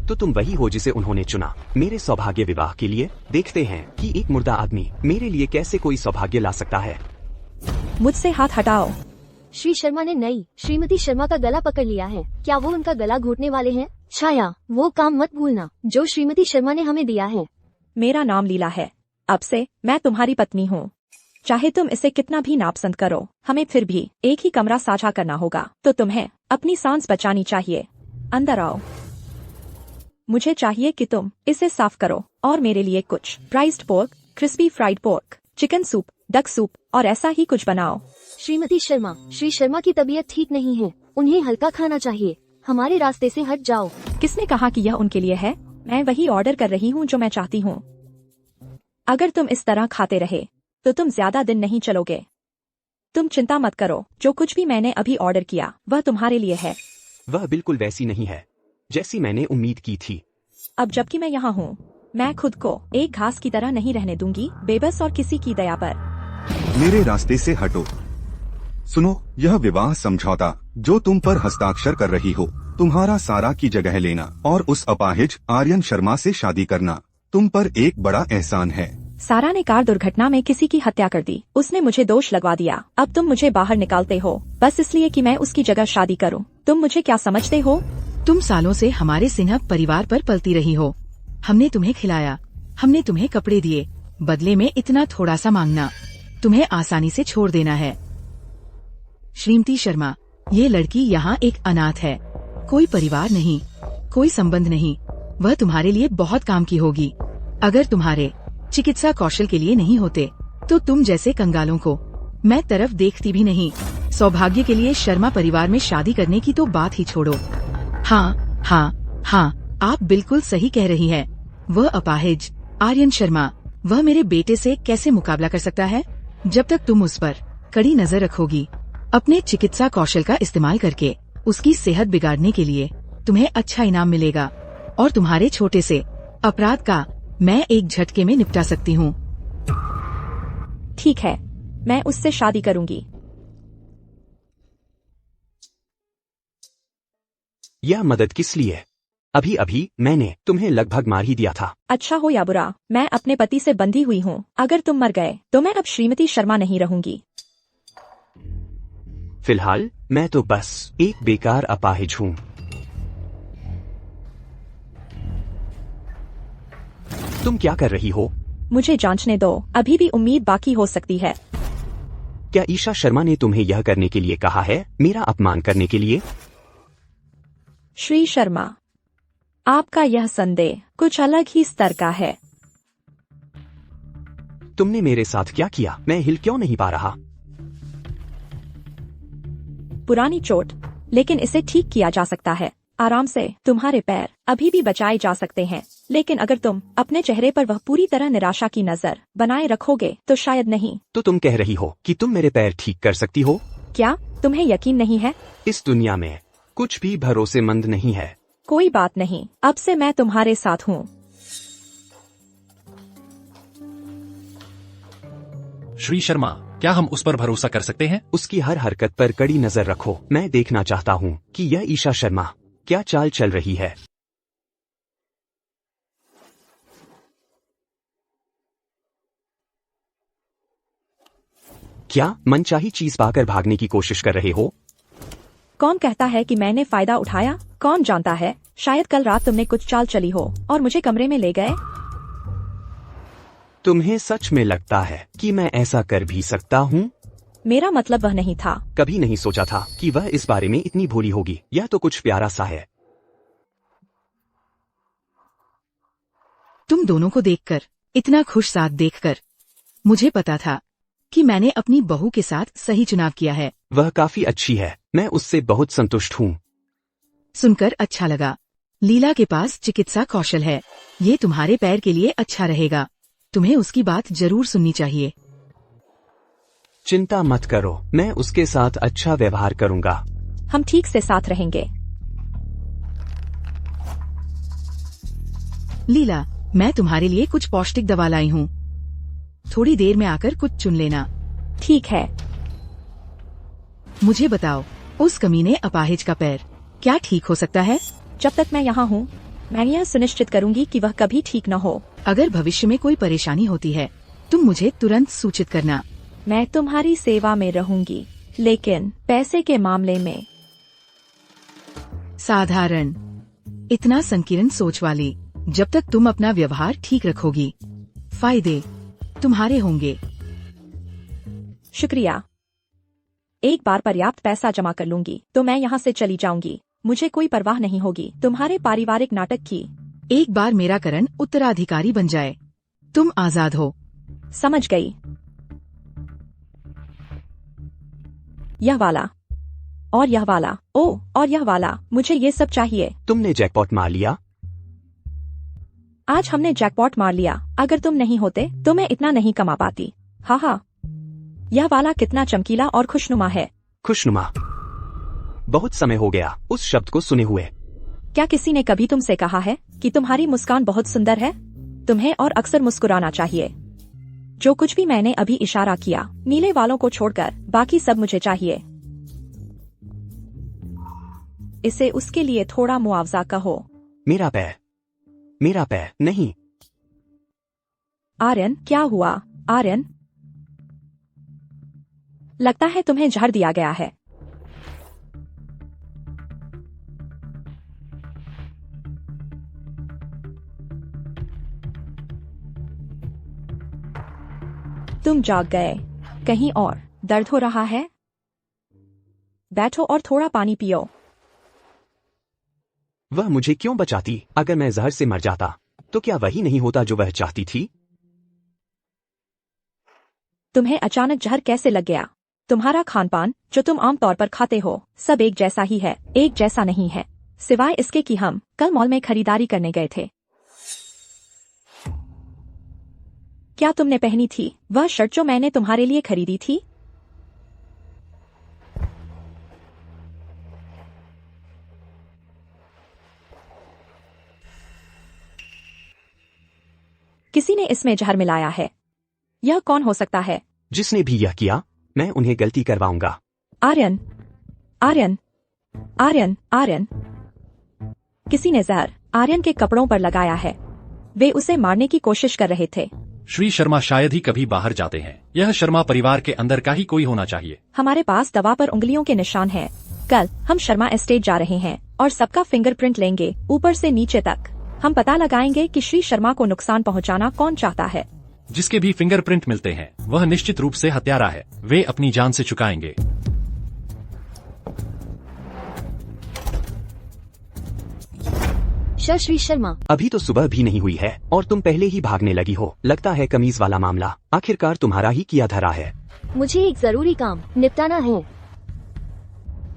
तो तुम वही हो जिसे उन्होंने चुना मेरे सौभाग्य विवाह के लिए। देखते हैं कि एक मुर्दा आदमी मेरे लिए कैसे कोई सौभाग्य ला सकता है। मुझसे हाथ हटाओ। श्री शर्मा ने नई श्रीमती शर्मा का गला पकड़ लिया है। क्या वो उनका गला घोटने वाले हैं? छाया, वो काम मत भूलना जो श्रीमती शर्मा ने हमें दिया है। मेरा नाम लीला है। अब से मैं तुम्हारी पत्नी हूँ। चाहे तुम इसे कितना भी नापसंद करो, हमें फिर भी एक ही कमरा साझा करना होगा। तो तुम्हें अपनी सांस बचानी चाहिए। अंदर आओ। मुझे चाहिए कि तुम इसे साफ करो और मेरे लिए कुछ braised pork, crispy fried pork, chicken soup, duck soup और ऐसा ही कुछ बनाओ। श्रीमती शर्मा, श्री शर्मा की तबीयत ठीक नहीं है, उन्हें हल्का खाना चाहिए। हमारे रास्ते से हट जाओ। किसने कहा कि यह उनके लिए है? मैं वही ऑर्डर कर रही हूँ जो मैं चाहती हूँ। अगर तुम इस तरह खाते रहे तो तुम ज्यादा दिन नहीं चलोगे। तुम चिंता मत करो, जो कुछ भी मैंने अभी ऑर्डर किया वह तुम्हारे लिए है। वह बिल्कुल वैसी नहीं है जैसी मैंने उम्मीद की थी। अब जबकि मैं यहाँ हूँ, मैं खुद को एक घास की तरह नहीं रहने दूंगी, बेबस और किसी की दया पर। मेरे रास्ते से हटो। सुनो, यह विवाह समझौता जो तुम पर हस्ताक्षर कर रही हो, तुम्हारा सारा की जगह लेना और उस अपाहिज आर्यन शर्मा से शादी करना तुम पर एक बड़ा एहसान है। सारा ने कार दुर्घटना में किसी की हत्या कर दी। उसने मुझे दोष लगवा दिया। अब तुम मुझे बाहर निकालते हो बस इसलिए कि मैं उसकी जगह शादी करूं। तुम मुझे क्या समझते हो? तुम सालों से हमारे सिंह परिवार पर पलती रही हो। हमने तुम्हें खिलाया, हमने तुम्हें कपड़े दिए, बदले में इतना थोड़ा सा मांगना तुम्हें आसानी से छोड़ देना है। श्रीमती शर्मा, ये लड़की यहाँ एक अनाथ है, कोई परिवार नहीं, कोई संबंध नहीं। वह तुम्हारे लिए बहुत काम की होगी। अगर तुम्हारे चिकित्सा कौशल के लिए नहीं होते तो तुम जैसे कंगालों को मैं तरफ देखती भी नहीं। सौभाग्य के लिए शर्मा परिवार में शादी करने की तो बात ही छोड़ो। हाँ हाँ हाँ, आप बिल्कुल सही कह रही है। वह अपाहिज आर्यन शर्मा, वह मेरे बेटे से कैसे मुकाबला कर सकता है? जब तक तुम उस पर कड़ी नजर रखोगी, अपने चिकित्सा कौशल का इस्तेमाल करके उसकी सेहत बिगाड़ने के लिए तुम्हें अच्छा इनाम मिलेगा और तुम्हारे छोटे से अपराध का मैं एक झटके में निपटा सकती हूँ। ठीक है, मैं उससे शादी करूंगी। यह मदद किस लिए? अभी अभी मैंने तुम्हें लगभग मार ही दिया था। अच्छा हो या बुरा, मैं अपने पति से बंधी हुई हूँ। अगर तुम मर गए तो मैं अब श्रीमती शर्मा नहीं रहूंगी। फिलहाल मैं तो बस एक बेकार अपाहिज हूँ। तुम क्या कर रही हो? मुझे जांचने दो, अभी भी उम्मीद बाकी हो सकती है। क्या ईशा शर्मा ने तुम्हें यह करने के लिए कहा है, मेरा अपमान करने के लिए? श्री शर्मा, आपका यह संदेह कुछ अलग ही स्तर का है। तुमने मेरे साथ क्या किया? मैं हिल क्यों नहीं पा रहा? पुरानी चोट, लेकिन इसे ठीक किया जा सकता है। आराम से। तुम्हारे पैर अभी भी बचाए जा सकते हैं, लेकिन अगर तुम अपने चेहरे पर वह पूरी तरह निराशा की नजर बनाए रखोगे तो शायद नहीं। तो तुम कह रही हो कि तुम मेरे पैर ठीक कर सकती हो? क्या तुम्हें यकीन नहीं है? इस दुनिया में कुछ भी भरोसेमंद नहीं है। कोई बात नहीं, अब से मैं तुम्हारे साथ हूँ। श्री शर्मा, क्या हम उस पर भरोसा कर सकते हैं? उसकी हर हरकत पर कड़ी नजर रखो। मैं देखना चाहता हूँ कि यह ईशा शर्मा क्या चाल चल रही है। क्या मनचाही चीज पाकर भागने की कोशिश कर रहे हो? कौन कहता है कि मैंने फायदा उठाया? कौन जानता है, शायद कल रात तुमने कुछ चाल चली हो और मुझे कमरे में ले गए। तुम्हें सच में लगता है कि मैं ऐसा कर भी सकता हूँ? मेरा मतलब वह नहीं था। कभी नहीं सोचा था कि वह इस बारे में इतनी भोली होगी। यह तो कुछ प्यारा सा है। तुम दोनों को देखकर, इतना खुश साथ देखकर मुझे पता था कि मैंने अपनी बहू के साथ सही चुनाव किया है। वह काफी अच्छी है, मैं उससे बहुत संतुष्ट हूँ। सुनकर अच्छा लगा। लीला के पास चिकित्सा कौशल है, ये तुम्हारे पैर के लिए अच्छा रहेगा। तुम्हें उसकी बात जरूर सुननी चाहिए। चिंता मत करो, मैं उसके साथ अच्छा व्यवहार करूंगा। हम ठीक से साथ रहेंगे। लीला, मैं तुम्हारे लिए कुछ पौष्टिक दवा लाई हूँ, थोड़ी देर में आकर कुछ चुन लेना। ठीक है। मुझे बताओ, उस कमीने अपाहिज का पैर क्या ठीक हो सकता है? जब तक मैं यहाँ हूँ मैं यह सुनिश्चित करूंगी कि वह कभी ठीक न हो। अगर भविष्य में कोई परेशानी होती है तुम मुझे तुरंत सूचित करना। मैं तुम्हारी सेवा में रहूंगी, लेकिन पैसे के मामले में। साधारण, इतना संकीर्ण सोच वाली। जब तक तुम अपना व्यवहार ठीक रखोगी फायदे तुम्हारे होंगे। शुक्रिया। एक बार पर्याप्त पैसा जमा कर लूंगी तो मैं यहाँ से चली जाऊंगी। मुझे कोई परवाह नहीं होगी तुम्हारे पारिवारिक नाटक की। एक बार मेरा करण उत्तराधिकारी बन जाए तुम आजाद हो। समझ गई। यह वाला और यह वाला, ओ और यह वाला, मुझे ये सब चाहिए। तुमने जैकपॉट मार लिया। आज हमने जैकपॉट मार लिया। अगर तुम नहीं होते तो मैं इतना नहीं कमा पाती। हाँ हाँ। यह वाला कितना चमकीला और खुशनुमा है। खुशनुमा। बहुत समय हो गया उस शब्द को सुने हुए। क्या किसी ने कभी तुमसे कहा है कि तुम्हारी मुस्कान बहुत सुंदर है? तुम्हें और अक्सर मुस्कुराना चाहिए। जो कुछ भी मैंने अभी इशारा किया, नीले वालों को छोड़कर बाकी सब मुझे चाहिए। इसे उसके लिए थोड़ा मुआवजा कहो। मेरा पैर नहीं। आर्यन, क्या हुआ? आर्यन, लगता है तुम्हें झाड़ दिया गया है। तुम जाग गए। कहीं और दर्द हो रहा है? बैठो और थोड़ा पानी पियो। वह मुझे क्यों बचाती? अगर मैं जहर से मर जाता तो क्या वही नहीं होता जो वह चाहती थी? तुम्हें अचानक जहर कैसे लग गया? तुम्हारा खानपान जो तुम आमतौर पर खाते हो सब एक जैसा ही है। एक जैसा नहीं है, सिवाय इसके कि हम कल मॉल में खरीदारी करने गए थे। क्या तुमने पहनी थी वह शर्ट जो मैंने तुम्हारे लिए खरीदी थी? किसी ने इसमें जहर मिलाया है। यह कौन हो सकता है? जिसने भी यह किया मैं उन्हें गलती करवाऊंगा। आर्यन, आर्यन, आर्यन, आर्यन। किसी ने जहर आर्यन के कपड़ों पर लगाया है। वे उसे मारने की कोशिश कर रहे थे। श्री शर्मा शायद ही कभी बाहर जाते हैं। यह शर्मा परिवार के अंदर का ही कोई होना चाहिए। हमारे पास दवा पर उंगलियों के निशान हैं। कल हम शर्मा एस्टेट जा रहे हैं और सबका फिंगरप्रिंट लेंगे ऊपर से नीचे तक। हम पता लगाएंगे कि श्री शर्मा को नुकसान पहुंचाना कौन चाहता है। जिसके भी फिंगरप्रिंट मिलते हैं वह निश्चित रूप से हत्यारा है। वे अपनी जान से चुकाएंगे। सर श्री शर्मा, अभी तो सुबह भी नहीं हुई है और तुम पहले ही भागने लगी हो। लगता है कमीज वाला मामला आखिरकार तुम्हारा ही किया धरा है। मुझे एक जरूरी काम निपटाना है।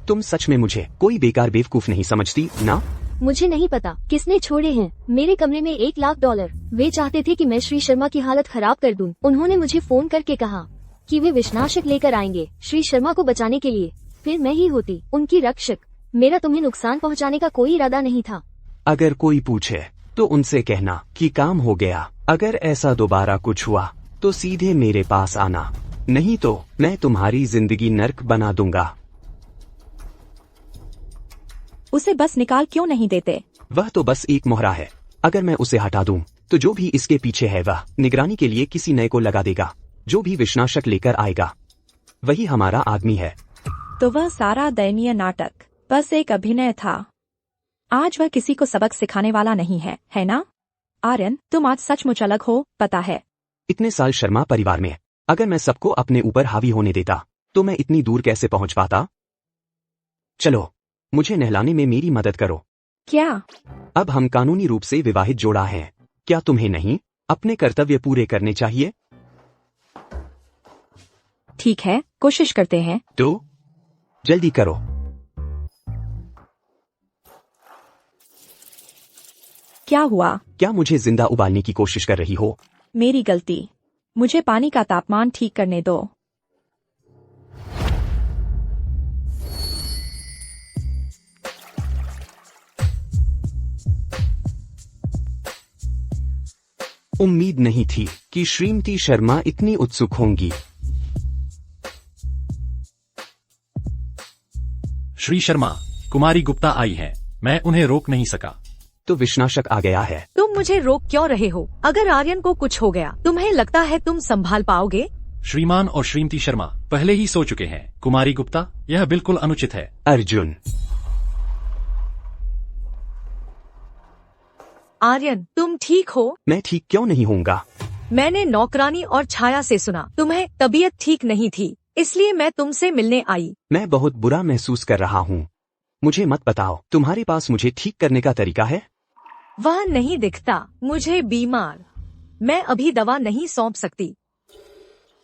तुम सच में मुझे कोई बेकार बेवकूफ नहीं समझती ना? मुझे नहीं पता किसने छोड़े हैं मेरे कमरे में $1,00,000। वे चाहते थे कि मैं श्री शर्मा की हालत खराब कर दूं। उन्होंने मुझे फोन करके कहा कि वे विषनाशक लेकर आएंगे श्री शर्मा को बचाने के लिए। फिर मैं ही होती उनकी रक्षक। मेरा तुम्हें नुकसान पहुंचाने का कोई इरादा नहीं था। अगर कोई पूछे तो उनसे कहना कि काम हो गया। अगर ऐसा दोबारा कुछ हुआ तो सीधे मेरे पास आना, नहीं तो मैं तुम्हारी जिंदगी नर्क बना दूंगा। उसे बस निकाल क्यों नहीं देते? वह तो बस एक मोहरा है। अगर मैं उसे हटा दूं तो जो भी इसके पीछे है वह निगरानी के लिए किसी नए को लगा देगा। जो भी विषनाशक लेकर आएगा वही हमारा आदमी है। तो वह सारा दयनीय नाटक बस एक अभिनय था। आज वह किसी को सबक सिखाने वाला नहीं है, है ना? आर्यन, तुम आज सचमुच अलग हो, पता है। इतने साल शर्मा परिवार में अगर मैं सबको अपने ऊपर हावी होने देता तो मैं इतनी दूर कैसे पहुंच पाता? चलो मुझे नहलाने में मेरी मदद करो। क्या? अब हम कानूनी रूप से विवाहित जोड़ा हैं। क्या तुम्हें नहीं अपने कर्तव्य पूरे करने चाहिए? ठीक है, कोशिश करते हैं। तो जल्दी करो। क्या हुआ? क्या मुझे जिंदा उबालने की कोशिश कर रही हो? मेरी गलती। मुझे पानी का तापमान ठीक करने दो। उम्मीद नहीं थी कि श्रीमती शर्मा इतनी उत्सुक होंगी। श्री शर्मा, कुमारी गुप्ता आई हैं। मैं उन्हें रोक नहीं सका। तो विनाशक आ गया है। तुम मुझे रोक क्यों रहे हो? अगर आर्यन को कुछ हो गया, तुम्हें लगता है तुम संभाल पाओगे? श्रीमान और श्रीमती शर्मा पहले ही सो चुके हैं। कुमारी गुप्ता, यह बिल्कुल अनुचित है। अर्जुन, आर्यन, तुम ठीक हो? मैं ठीक क्यों नहीं होऊंगा? मैंने नौकरानी और छाया से सुना तुम्हें तबीयत ठीक नहीं थी, इसलिए मैं तुमसे मिलने आई। मैं बहुत बुरा महसूस कर रहा हूँ। मुझे मत बताओ, तुम्हारे पास मुझे ठीक करने का तरीका है? वह नहीं दिखता। मुझे बीमार, मैं अभी दवा नहीं सौंप सकती।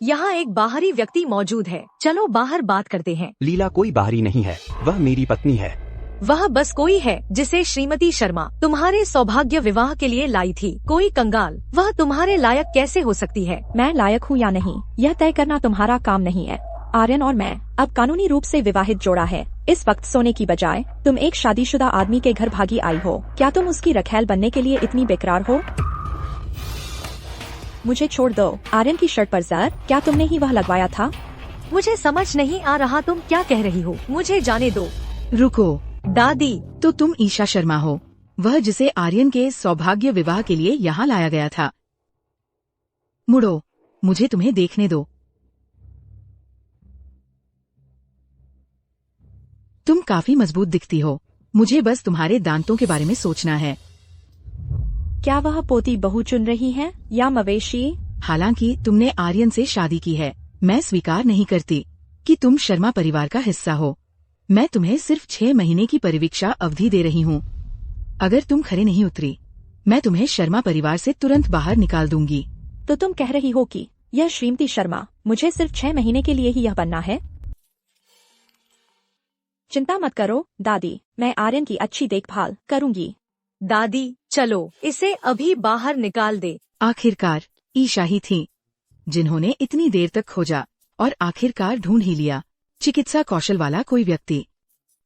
यहाँ एक बाहरी व्यक्ति मौजूद है, चलो बाहर बात करते हैं। लीला कोई बाहरी नहीं है, वह मेरी पत्नी है। वह बस कोई है जिसे श्रीमती शर्मा तुम्हारे सौभाग्य विवाह के लिए लाई थी। कोई कंगाल, वह तुम्हारे लायक कैसे हो सकती है? मैं लायक हूँ या नहीं, यह तय करना तुम्हारा काम नहीं है। आर्यन और मैं अब कानूनी रूप से विवाहित जोड़ा है। इस वक्त सोने की बजाय तुम एक शादीशुदा आदमी के घर भागी आई हो। क्या तुम उसकी रखैल बनने के लिए इतनी बेकरार हो? मुझे छोड़ दो। आर्यन की शर्ट पर जहर, क्या तुमने ही वह लगवाया था? मुझे समझ नहीं आ रहा तुम क्या कह रही हो। मुझे जाने दो। रुको, दादी, तो तुम ईशा शर्मा हो, वह जिसे आर्यन के सौभाग्य विवाह के लिए यहाँ लाया गया था। मुड़ो, मुझे तुम्हें देखने दो। तुम काफी मजबूत दिखती हो। मुझे बस तुम्हारे दांतों के बारे में सोचना है। क्या वह पोती बहू चुन रही है या मवेशी? हालांकि तुमने आर्यन से शादी की है, मैं स्वीकार नहीं करती कि तुम शर्मा परिवार का हिस्सा हो। मैं तुम्हें सिर्फ 6 महीने की परिवीक्षा अवधि दे रही हूँ। अगर तुम खरे नहीं उतरी, मैं तुम्हें शर्मा परिवार से तुरंत बाहर निकाल दूंगी। तो तुम कह रही हो कि यह श्रीमती शर्मा मुझे सिर्फ 6 महीने के लिए ही यह बनना है? चिंता मत करो दादी, मैं आर्यन की अच्छी देखभाल करूंगी। दादी, चलो इसे अभी बाहर निकाल दे। आखिरकार ईशा ही थी जिन्होंने इतनी देर तक खोजा और आखिरकार ढूंढ ही लिया। चिकित्सा कौशल वाला कोई व्यक्ति।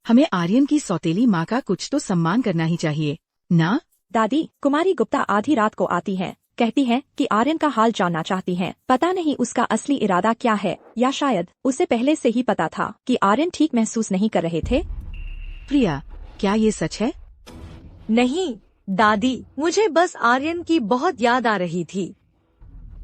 हमें आर्यन की सौतेली माँ का कुछ तो सम्मान करना ही चाहिए ना? दादी, कुमारी गुप्ता आधी रात को आती है, कहती है कि आर्यन का हाल जानना चाहती है। पता नहीं उसका असली इरादा क्या है, या शायद उसे पहले से ही पता था कि आर्यन ठीक महसूस नहीं कर रहे थे। प्रिया, क्या ये सच है? नहीं दादी, मुझे बस आर्यन की बहुत याद आ रही थी।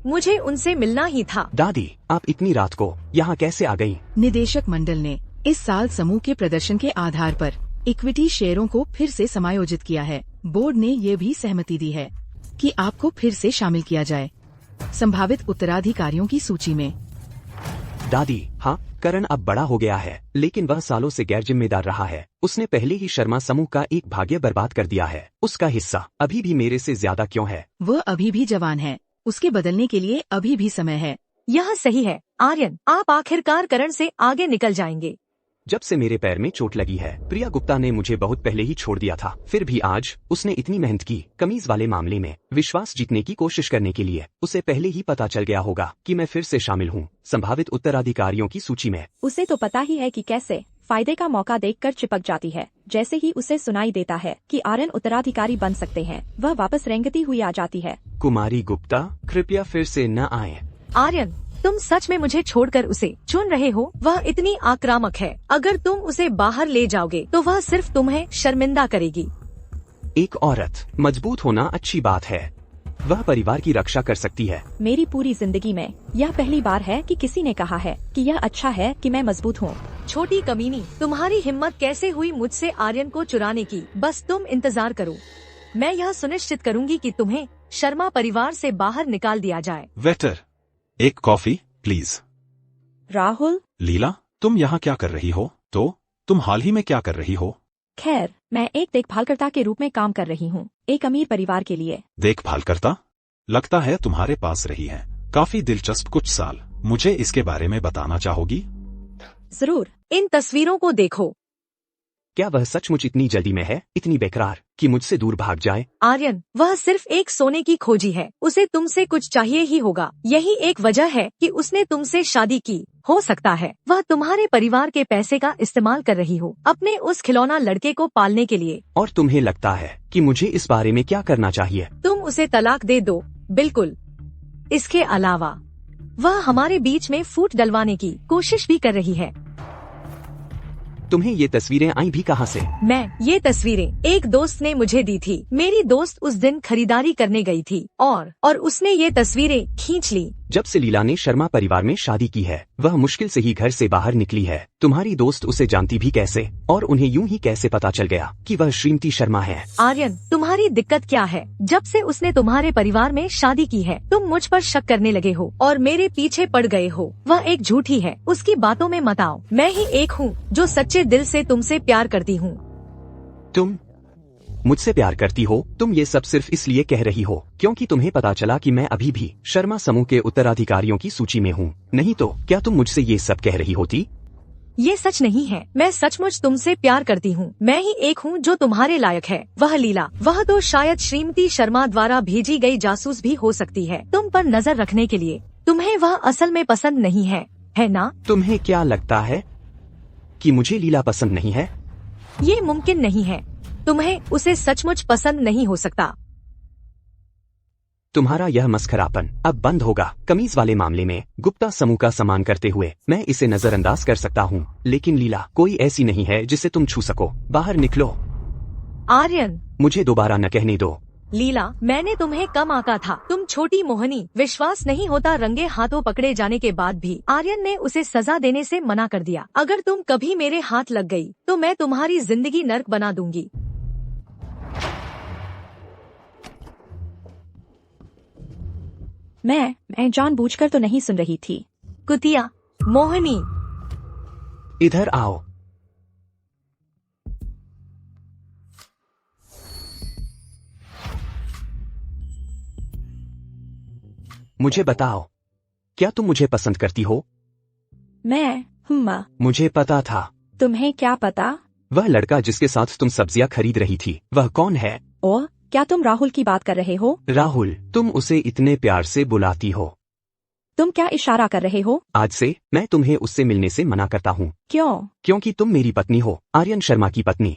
मुझे उनसे मिलना ही था। दादी, आप इतनी रात को यहाँ कैसे आ गईं? निदेशक मंडल ने इस साल समूह के प्रदर्शन के आधार पर इक्विटी शेयरों को फिर से समायोजित किया है। बोर्ड ने ये भी सहमति दी है कि आपको फिर से शामिल किया जाए संभावित उत्तराधिकारियों की सूची में। दादी, हाँ, करण अब बड़ा हो गया है, लेकिन वह सालों से गैर जिम्मेदार रहा है। उसने पहले ही शर्मा समूह का एक भाग्य बर्बाद कर दिया है। उसका हिस्सा अभी भी मेरे से ज्यादा क्यों है? वह अभी भी जवान है, उसके बदलने के लिए अभी भी समय है। यह सही है आर्यन, आप आखिरकार करण से आगे निकल जाएंगे। जब से मेरे पैर में चोट लगी है, प्रिया गुप्ता ने मुझे बहुत पहले ही छोड़ दिया था। फिर भी आज उसने इतनी मेहनत की कमीज वाले मामले में विश्वास जीतने की कोशिश करने के लिए। उसे पहले ही पता चल गया होगा कि मैं फिर से शामिल हूँ संभावित उत्तराधिकारियों की सूची में। उसे तो पता ही है कि कैसे फायदे का मौका देखकर चिपक जाती है। जैसे ही उसे सुनाई देता है कि आर्यन उत्तराधिकारी बन सकते हैं, वह वापस रेंगती हुई आ जाती है। कुमारी गुप्ता, कृपया फिर से न आए। आर्यन, तुम सच में मुझे छोड़कर उसे चुन रहे हो? वह इतनी आक्रामक है, अगर तुम उसे बाहर ले जाओगे तो वह सिर्फ तुम्हें शर्मिंदा करेगी। एक औरत मजबूत होना अच्छी बात है, वह परिवार की रक्षा कर सकती है। मेरी पूरी जिंदगी में यह पहली बार है कि किसी ने कहा है कि यह अच्छा है कि मैं मजबूत हूँ। छोटी कमीनी, तुम्हारी हिम्मत कैसे हुई मुझसे आर्यन को चुराने की? बस तुम इंतजार करो, मैं यह सुनिश्चित करूंगी कि तुम्हें शर्मा परिवार से बाहर निकाल दिया जाए। वेटर, एक कॉफी प्लीज। राहुल, लीला, तुम यहाँ क्या कर रही हो? तो तुम हाल ही में क्या कर रही हो? खैर, मैं एक देखभालकर्ता के रूप में काम कर रही हूँ, एक अमीर परिवार के लिए। देखभाल करता? लगता है तुम्हारे पास रही है काफी दिलचस्प कुछ साल। मुझे इसके बारे में बताना चाहोगी? जरूर, इन तस्वीरों को देखो। क्या वह सचमुच इतनी जल्दी में है, इतनी बेकरार कि मुझसे दूर भाग जाए? आर्यन, वह सिर्फ एक सोने की खोजी है, उसे तुमसे कुछ चाहिए ही होगा। यही एक वजह है कि उसने तुमसे शादी की। हो सकता है वह तुम्हारे परिवार के पैसे का इस्तेमाल कर रही हो अपने उस खिलौना लड़के को पालने के लिए। और तुम्हें लगता है कि मुझे इस बारे में क्या करना चाहिए? तुम उसे तलाक दे दो। बिल्कुल। इसके अलावा वह हमारे बीच में फूट डलवाने की कोशिश भी कर रही है। तुम्हें ये तस्वीरें आई भी कहाँ से? ये तस्वीरें एक दोस्त ने मुझे दी थी। मेरी दोस्त उस दिन खरीदारी करने गई थी और उसने ये तस्वीरें खींच ली। जब से लीला ने शर्मा परिवार में शादी की है, वह मुश्किल से ही घर से बाहर निकली है। तुम्हारी दोस्त उसे जानती भी कैसे, और उन्हें यूं ही कैसे पता चल गया कि वह श्रीमती शर्मा है? आर्यन, तुम्हारी दिक्कत क्या है? जब से उसने तुम्हारे परिवार में शादी की है, तुम मुझ पर शक करने लगे हो और मेरे पीछे पड़ गए हो। वह एक झूठी है, उसकी बातों में मत आओ। मैं ही एक हूँ जो सच्चे दिल से तुमसे प्यार करती हूँ। तुम मुझसे प्यार करती हो? तुम ये सब सिर्फ इसलिए कह रही हो क्योंकि तुम्हें पता चला कि मैं अभी भी शर्मा समूह के उत्तराधिकारियों की सूची में हूँ। नहीं तो क्या तुम मुझसे ये सब कह रही होती? ये सच नहीं है। मैं सचमुच तुमसे प्यार करती हूँ। मैं ही एक हूँ जो तुम्हारे लायक है। वह लीला, वह तो शायद श्रीमती शर्मा द्वारा भेजी गई जासूस भी हो सकती है, तुम पर नजर रखने के लिए। तुम्हें वह असल में पसंद नहीं है ना? तुम्हें क्या लगता है कि मुझे लीला पसंद नहीं है? ये मुमकिन नहीं है। तुम्हें उसे सचमुच पसंद नहीं हो सकता। तुम्हारा यह मस्खरापन अब बंद होगा। कमीज वाले मामले में गुप्ता समूह का सम्मान करते हुए मैं इसे नजरअंदाज कर सकता हूँ, लेकिन लीला कोई ऐसी नहीं है जिसे तुम छू सको। बाहर निकलो। आर्यन, मुझे दोबारा न कहने दो। लीला, मैंने तुम्हें कम आंका था। तुम छोटी मोहनी। विश्वास नहीं होता रंगे हाथों पकड़े जाने के बाद भी आर्यन ने उसे सजा देने से मना कर दिया। अगर तुम कभी मेरे हाथ लग गई तो मैं तुम्हारी जिंदगी नर्क बना दूंगी। मैं जानबूझकर तो नहीं सुन रही थी। कुतिया, मोहनी, इधर आओ। मुझे बताओ, क्या तुम मुझे पसंद करती हो? मैं माँ। मुझे पता था। तुम्हें क्या पता? वह लड़का जिसके साथ तुम सब्जियां खरीद रही थी, वह कौन है? ओ, क्या तुम राहुल की बात कर रहे हो? राहुल, तुम उसे इतने प्यार से बुलाती हो। तुम क्या इशारा कर रहे हो? आज से मैं तुम्हें उससे मिलने से मना करता हूँ। क्यों? क्योंकि तुम मेरी पत्नी हो, आर्यन शर्मा की पत्नी।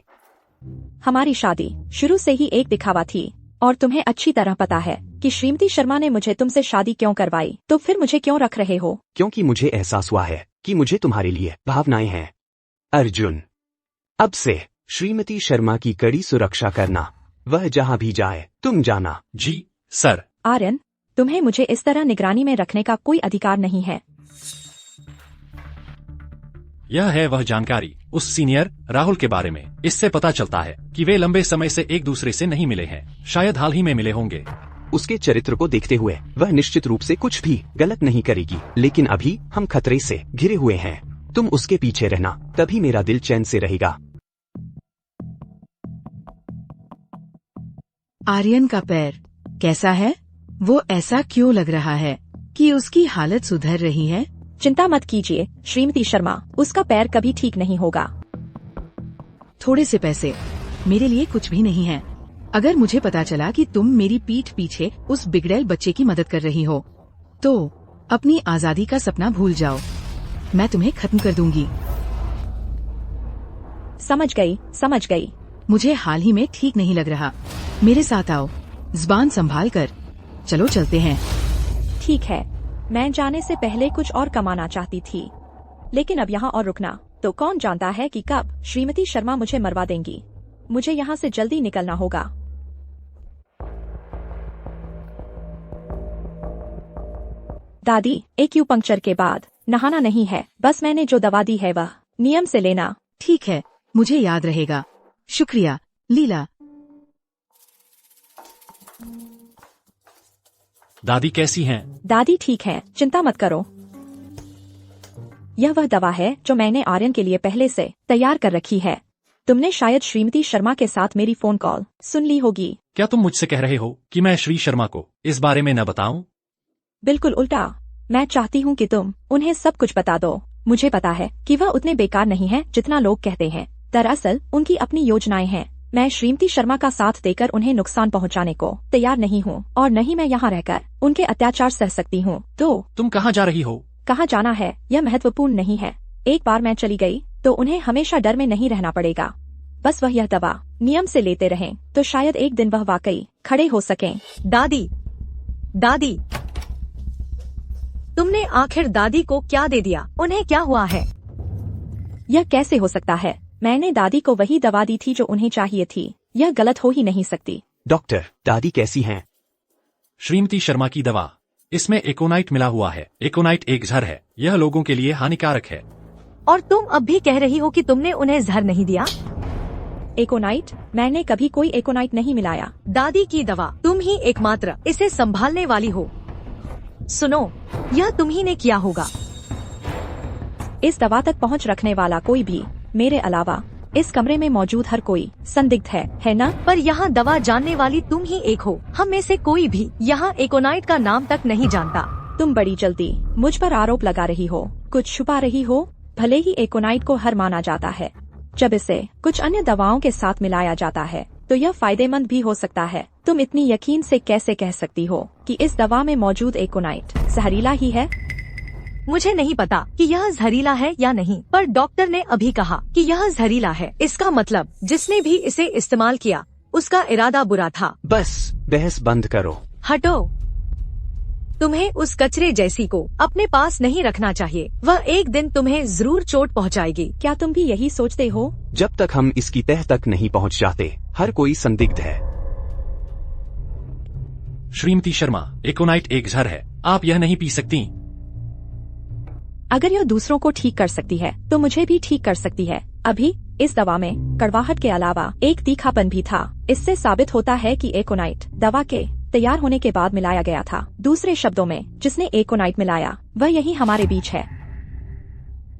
हमारी शादी शुरू से ही एक दिखावा थी और तुम्हें अच्छी तरह पता है कि श्रीमती शर्मा ने मुझे तुमसे शादी क्यों करवाई। तो फिर मुझे क्यों रख रहे हो? क्योंकि मुझे एहसास हुआ है कि मुझे तुम्हारे लिए भावनाएं हैं। अर्जुन, अब से श्रीमती शर्मा की कड़ी सुरक्षा करना। वह जहाँ भी जाए तुम जाना। जी सर। आर्यन, तुम्हें मुझे इस तरह निगरानी में रखने का कोई अधिकार नहीं है। यह है वह जानकारी उस सीनियर राहुल के बारे में। इससे पता चलता है कि वे लंबे समय से एक दूसरे से नहीं मिले हैं, शायद हाल ही में मिले होंगे। उसके चरित्र को देखते हुए वह निश्चित रूप से कुछ भी गलत नहीं करेगी, लेकिन अभी हम खतरे से घिरे हुए हैं। तुम उसके पीछे रहना, तभी मेरा दिल चैन से रहेगा। आर्यन का पैर कैसा है? वो ऐसा क्यों लग रहा है कि उसकी हालत सुधर रही है? चिंता मत कीजिए श्रीमती शर्मा, उसका पैर कभी ठीक नहीं होगा। थोड़े से पैसे मेरे लिए कुछ भी नहीं है। अगर मुझे पता चला कि तुम मेरी पीठ पीछे उस बिगड़ैल बच्चे की मदद कर रही हो, तो अपनी आजादी का सपना भूल जाओ। मैं तुम्हें खत्म कर दूंगी। समझ गई। मुझे हाल ही में ठीक नहीं लग रहा। मेरे साथ आओ, जुबान संभाल कर। चलो चलते हैं। ठीक है, मैं जाने से पहले कुछ और कमाना चाहती थी, लेकिन अब यहाँ और रुकना तो कौन जानता है कि कब श्रीमती शर्मा मुझे मरवा देंगी। मुझे यहाँ से जल्दी निकलना होगा। दादी, एक्यूपंक्चर के बाद नहाना नहीं है, बस मैंने जो दवा दी है वह नियम से लेना। ठीक है, मुझे याद रहेगा। शुक्रिया लीला। दादी कैसी हैं? दादी ठीक है, चिंता मत करो। यह वह दवा है जो मैंने आर्यन के लिए पहले से तैयार कर रखी है। तुमने शायद श्रीमती शर्मा के साथ मेरी फोन कॉल सुन ली होगी। क्या तुम मुझसे कह रहे हो कि मैं श्री शर्मा को इस बारे में न बताऊं? बिल्कुल उल्टा, मैं चाहती हूँ कि तुम उन्हें सब कुछ बता दो। मुझे पता है कि वह उतने बेकार नहीं है जितना लोग कहते हैं। दरअसल उनकी अपनी योजनाएं हैं। मैं श्रीमती शर्मा का साथ देकर उन्हें नुकसान पहुंचाने को तैयार नहीं हूं, और न ही मैं यहाँ रहकर उनके अत्याचार सह सकती हूँ। तो तुम कहाँ जा रही हो? कहाँ जाना है यह महत्वपूर्ण नहीं है। एक बार मैं चली गई तो उन्हें हमेशा डर में नहीं रहना पड़ेगा। बस वह यह दवा नियम से लेते रहें तो शायद एक दिन वह वाकई खड़े हो सकें। दादी, दादी, तुमने आखिर दादी को क्या दे दिया? उन्हें क्या हुआ है? यह कैसे हो सकता है? मैंने दादी को वही दवा दी थी जो उन्हें चाहिए थी। यह गलत हो ही नहीं सकती। डॉक्टर, दादी कैसी हैं? श्रीमती शर्मा की दवा, इसमें एकोनाइट मिला हुआ है। एकोनाइट एक जहर है, यह लोगों के लिए हानिकारक है। और तुम अब भी कह रही हो कि तुमने उन्हें जहर नहीं दिया? एकोनाइट? मैंने कभी कोई एकोनाइट नहीं मिलाया। दादी की दवा, तुम ही एकमात्र इसे संभालने वाली हो। सुनो, यह तुम ही ने किया होगा। इस दवा तक पहुंच रखने वाला कोई भी, मेरे अलावा इस कमरे में मौजूद हर कोई संदिग्ध है ना? पर यहाँ दवा जानने वाली तुम ही एक हो। हम में से कोई भी यहाँ एकोनाइट का नाम तक नहीं जानता। तुम बड़ी जल्दी मुझ पर आरोप लगा रही हो, कुछ छुपा रही हो। भले ही एकोनाइट को हर माना जाता है, जब इसे कुछ अन्य दवाओं के साथ मिलाया जाता है तो यह फायदेमंद भी हो सकता है। तुम इतनी यकीन से कैसे कह सकती हो कि इस दवा में मौजूद एकोनाइट जहरीला ही है? मुझे नहीं पता कि यह जहरीला है या नहीं, पर डॉक्टर ने अभी कहा कि यह जहरीला है। इसका मतलब जिसने भी इसे इस्तेमाल किया उसका इरादा बुरा था। बस बहस बंद करो। हटो। तुम्हें उस कचरे जैसी को अपने पास नहीं रखना चाहिए। वह एक दिन तुम्हें जरूर चोट पहुंचाएगी। क्या तुम भी यही सोचते हो? जब तक हम इसकी तह तक नहीं पहुंच जाते, हर कोई संदिग्ध है। श्रीमती शर्मा, एकोनाइट एक जहर है, आप यह नहीं पी सकती। अगर यह दूसरों को ठीक कर सकती है तो मुझे भी ठीक कर सकती है। अभी इस दवा में कड़वाहट के अलावा एक तीखापन भी था। इससे साबित होता है कि एकोनाइट दवा के तैयार होने के बाद मिलाया गया था। दूसरे शब्दों में, जिसने एकोनाइट मिलाया वह यही हमारे बीच है।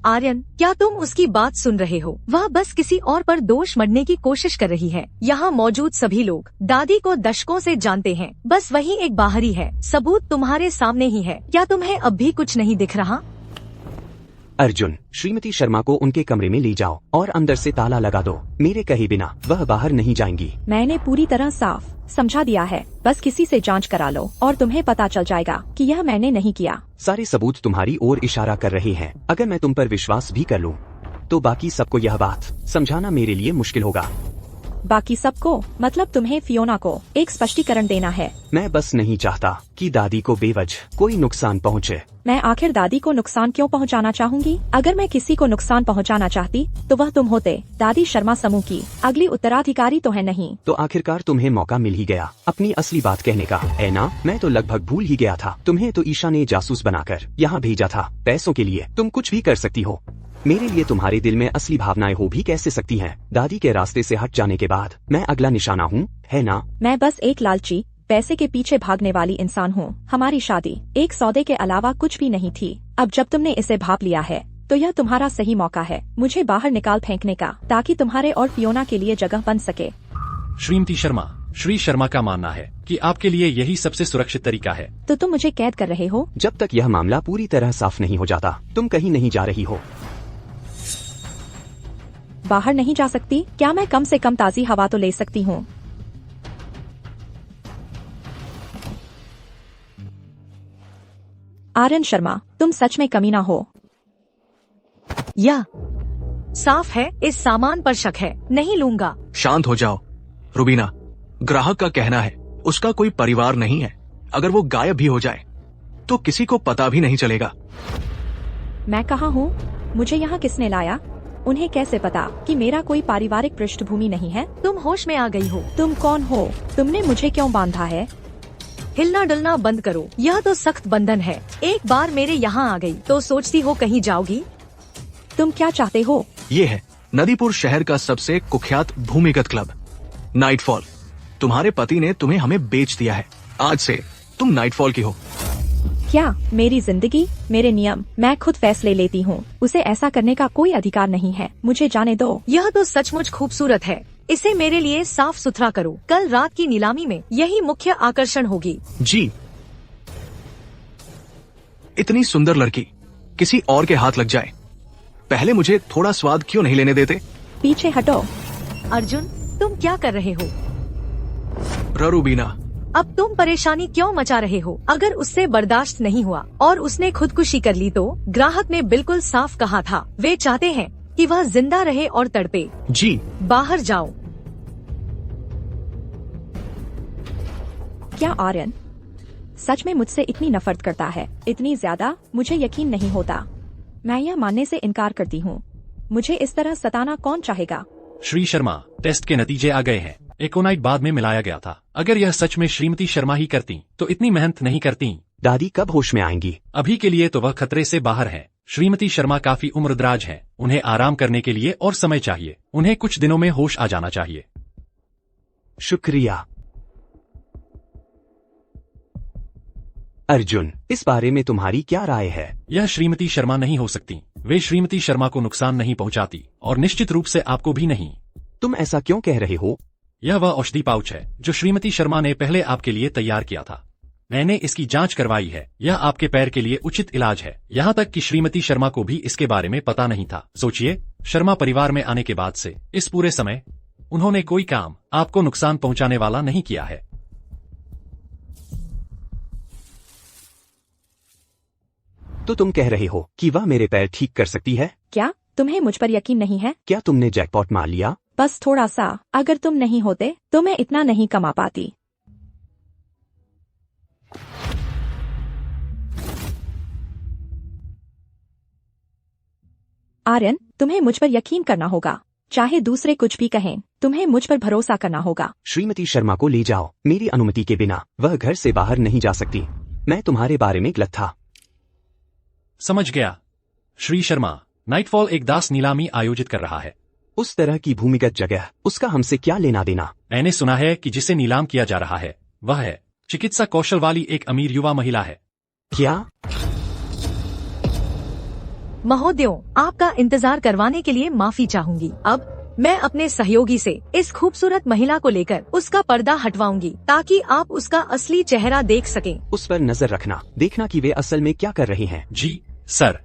आर्यन, क्या तुम उसकी बात सुन रहे हो? वह बस किसी और पर दोष मढ़ने की कोशिश कर रही है। यहाँ मौजूद सभी लोग दादी को दशकों से जानते हैं। बस वही एक बाहरी है। सबूत तुम्हारे सामने ही है। क्या तुम्हें अब भी कुछ नहीं दिख रहा? अर्जुन, श्रीमती शर्मा को उनके कमरे में ले जाओ और अंदर से ताला लगा दो। मेरे कहे बिना वह बाहर नहीं जाएंगी। मैंने पूरी तरह साफ समझा दिया है। बस किसी से जांच करा लो और तुम्हें पता चल जाएगा कि यह मैंने नहीं किया। सारे सबूत तुम्हारी ओर इशारा कर रहे हैं। अगर मैं तुम पर विश्वास भी कर लूं, तो बाकी सबको यह बात समझाना मेरे लिए मुश्किल होगा। बाकी सबको मतलब तुम्हें फियोना को एक स्पष्टीकरण देना है। मैं बस नहीं चाहता कि दादी को बेवजह कोई नुकसान पहुंचे। मैं आखिर दादी को नुकसान क्यों पहुंचाना चाहूंगी? अगर मैं किसी को नुकसान पहुंचाना चाहती तो वह तुम होते। दादी शर्मा समूह की अगली उत्तराधिकारी तो है नहीं। तो आखिरकार तुम्हें मौका मिल ही गया अपनी असली बात कहने का, है ना? मैं तो लगभग भूल ही गया था। तुम्हें तो ईशा ने जासूस बनाकर यहाँ भेजा था पैसों के लिए। तुम कुछ भी कर सकती हो। मेरे लिए तुम्हारे दिल में असली भावनाएं हो भी कैसे सकती हैं? दादी के रास्ते से हट जाने के बाद मैं अगला निशाना हूँ, है ना? मैं बस एक लालची पैसे के पीछे भागने वाली इंसान हूँ। हमारी शादी एक सौदे के अलावा कुछ भी नहीं थी। अब जब तुमने इसे भाप लिया है तो यह तुम्हारा सही मौका है मुझे बाहर निकाल फेंकने का, ताकि तुम्हारे और फियोना के लिए जगह बन सके। श्रीमती शर्मा, श्री शर्मा का मानना है कि आपके लिए यही सबसे सुरक्षित तरीका है। तो तुम मुझे कैद कर रहे हो? जब तक यह मामला पूरी तरह साफ नहीं हो जाता तुम कहीं नहीं जा रही हो। बाहर नहीं जा सकती? क्या मैं कम से कम ताज़ी हवा तो ले सकती हूँ? आर्यन शर्मा, तुम सच में कमीना हो। या साफ है इस सामान पर शक है। नहीं लूंगा। शांत हो जाओ रुबीना। ग्राहक का कहना है उसका कोई परिवार नहीं है। अगर वो गायब भी हो जाए तो किसी को पता भी नहीं चलेगा। मैं कहाँ हूँ? मुझे यहाँ किसने लाया? उन्हें कैसे पता कि मेरा कोई पारिवारिक पृष्ठभूमि नहीं है? तुम होश में आ गई हो। तुम कौन हो? तुमने मुझे क्यों बांधा है? हिलना डुलना बंद करो। यह तो सख्त बंधन है। एक बार मेरे यहाँ आ गई तो सोचती हो कहीं जाओगी? तुम क्या चाहते हो? ये है नदीपुर शहर का सबसे कुख्यात भूमिगत क्लब नाइटफॉल। तुम्हारे पति ने तुम्हें हमें बेच दिया है। आज से तुम नाइटफॉल की हो। क्या? मेरी जिंदगी, मेरे नियम, मैं खुद फैसले लेती हूँ। उसे ऐसा करने का कोई अधिकार नहीं है। मुझे जाने दो। यह तो सचमुच खूबसूरत है। इसे मेरे लिए साफ सुथरा करो। कल रात की नीलामी में यही मुख्य आकर्षण होगी। जी, इतनी सुंदर लड़की किसी और के हाथ लग जाए, पहले मुझे थोड़ा स्वाद क्यों नहीं लेने देते? पीछे हटो। अर्जुन, तुम क्या कर रहे हो? रुबीना, अब तुम परेशानी क्यों मचा रहे हो? अगर उससे बर्दाश्त नहीं हुआ और उसने खुदकुशी कर ली तो? ग्राहक ने बिल्कुल साफ कहा था। वे चाहते हैं कि वह जिंदा रहे और तड़पे। जी, बाहर जाओ। क्या आर्यन सच में मुझसे इतनी नफरत करता है? इतनी ज्यादा? मुझे यकीन नहीं होता। मैं यह मानने से इनकार करती हूँ। मुझे इस तरह सताना कौन चाहेगा? श्री शर्मा, टेस्ट के नतीजे आ गए हैं। एकोनाइट बाद में मिलाया गया था। अगर यह सच में श्रीमती शर्मा ही करती तो इतनी मेहनत नहीं करती। दादी कब होश में आएंगी? अभी के लिए तो वह खतरे से बाहर है। श्रीमती शर्मा काफी उम्रदराज हैं। उन्हें आराम करने के लिए और समय चाहिए। उन्हें कुछ दिनों में होश आ जाना चाहिए। शुक्रिया अर्जुन, इस बारे में तुम्हारी क्या राय है? यह श्रीमती शर्मा नहीं हो सकती। वे श्रीमती शर्मा को नुकसान नहीं पहुंचाती और निश्चित रूप से आपको भी नहीं। तुम ऐसा क्यों कह रहे हो? यह वह औषधि पाउच है जो श्रीमती शर्मा ने पहले आपके लिए तैयार किया था। मैंने इसकी जांच करवाई है। यह आपके पैर के लिए उचित इलाज है। यहाँ तक कि श्रीमती शर्मा को भी इसके बारे में पता नहीं था। सोचिए, शर्मा परिवार में आने के बाद से इस पूरे समय उन्होंने कोई काम आपको नुकसान पहुंचाने वाला नहीं किया है। तो तुम कह रहे हो कि वह मेरे पैर ठीक कर सकती है? क्या तुम्हें मुझ पर यकीन नहीं है? क्या तुमने जैकपॉट मार लिया? बस थोड़ा सा। अगर तुम नहीं होते तो मैं इतना नहीं कमा पाती। आर्यन, तुम्हें मुझ पर यकीन करना होगा। चाहे दूसरे कुछ भी कहें, तुम्हें मुझ पर भरोसा करना होगा। श्रीमती शर्मा को ले जाओ। मेरी अनुमति के बिना वह घर से बाहर नहीं जा सकती। मैं तुम्हारे बारे में गलत था। समझ गया। श्री शर्मा, नाइटफॉल एक दास नीलामी आयोजित कर रहा है। उस तरह की भूमिगत जगह, उसका हमसे क्या लेना देना? मैंने सुना है कि जिसे नीलाम किया जा रहा है वह है चिकित्सा कौशल वाली एक अमीर युवा महिला है। क्या? महोदयों, आपका इंतजार करवाने के लिए माफी चाहूंगी। अब मैं अपने सहयोगी से इस खूबसूरत महिला को लेकर उसका पर्दा हटवाऊंगी ताकि आप उसका असली चेहरा देख सकें। उस पर नजर रखना, देखना कि वे असल में क्या कर रहे हैं। जी सर।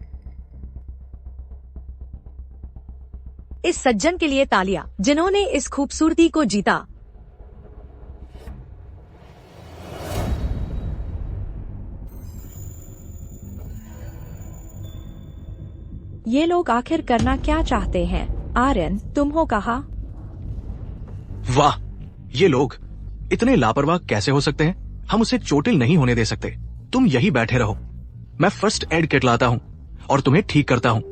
इस सज्जन के लिए तालियां जिन्होंने इस खूबसूरती को जीता। ये लोग आखिर करना क्या चाहते हैं? आर्यन, तुम हो कहा? वाह, ये लोग इतने लापरवाह कैसे हो सकते हैं? हम उसे चोटिल नहीं होने दे सकते। तुम यही बैठे रहो, मैं फर्स्ट एड किट लाता हूँ और तुम्हें ठीक करता हूँ।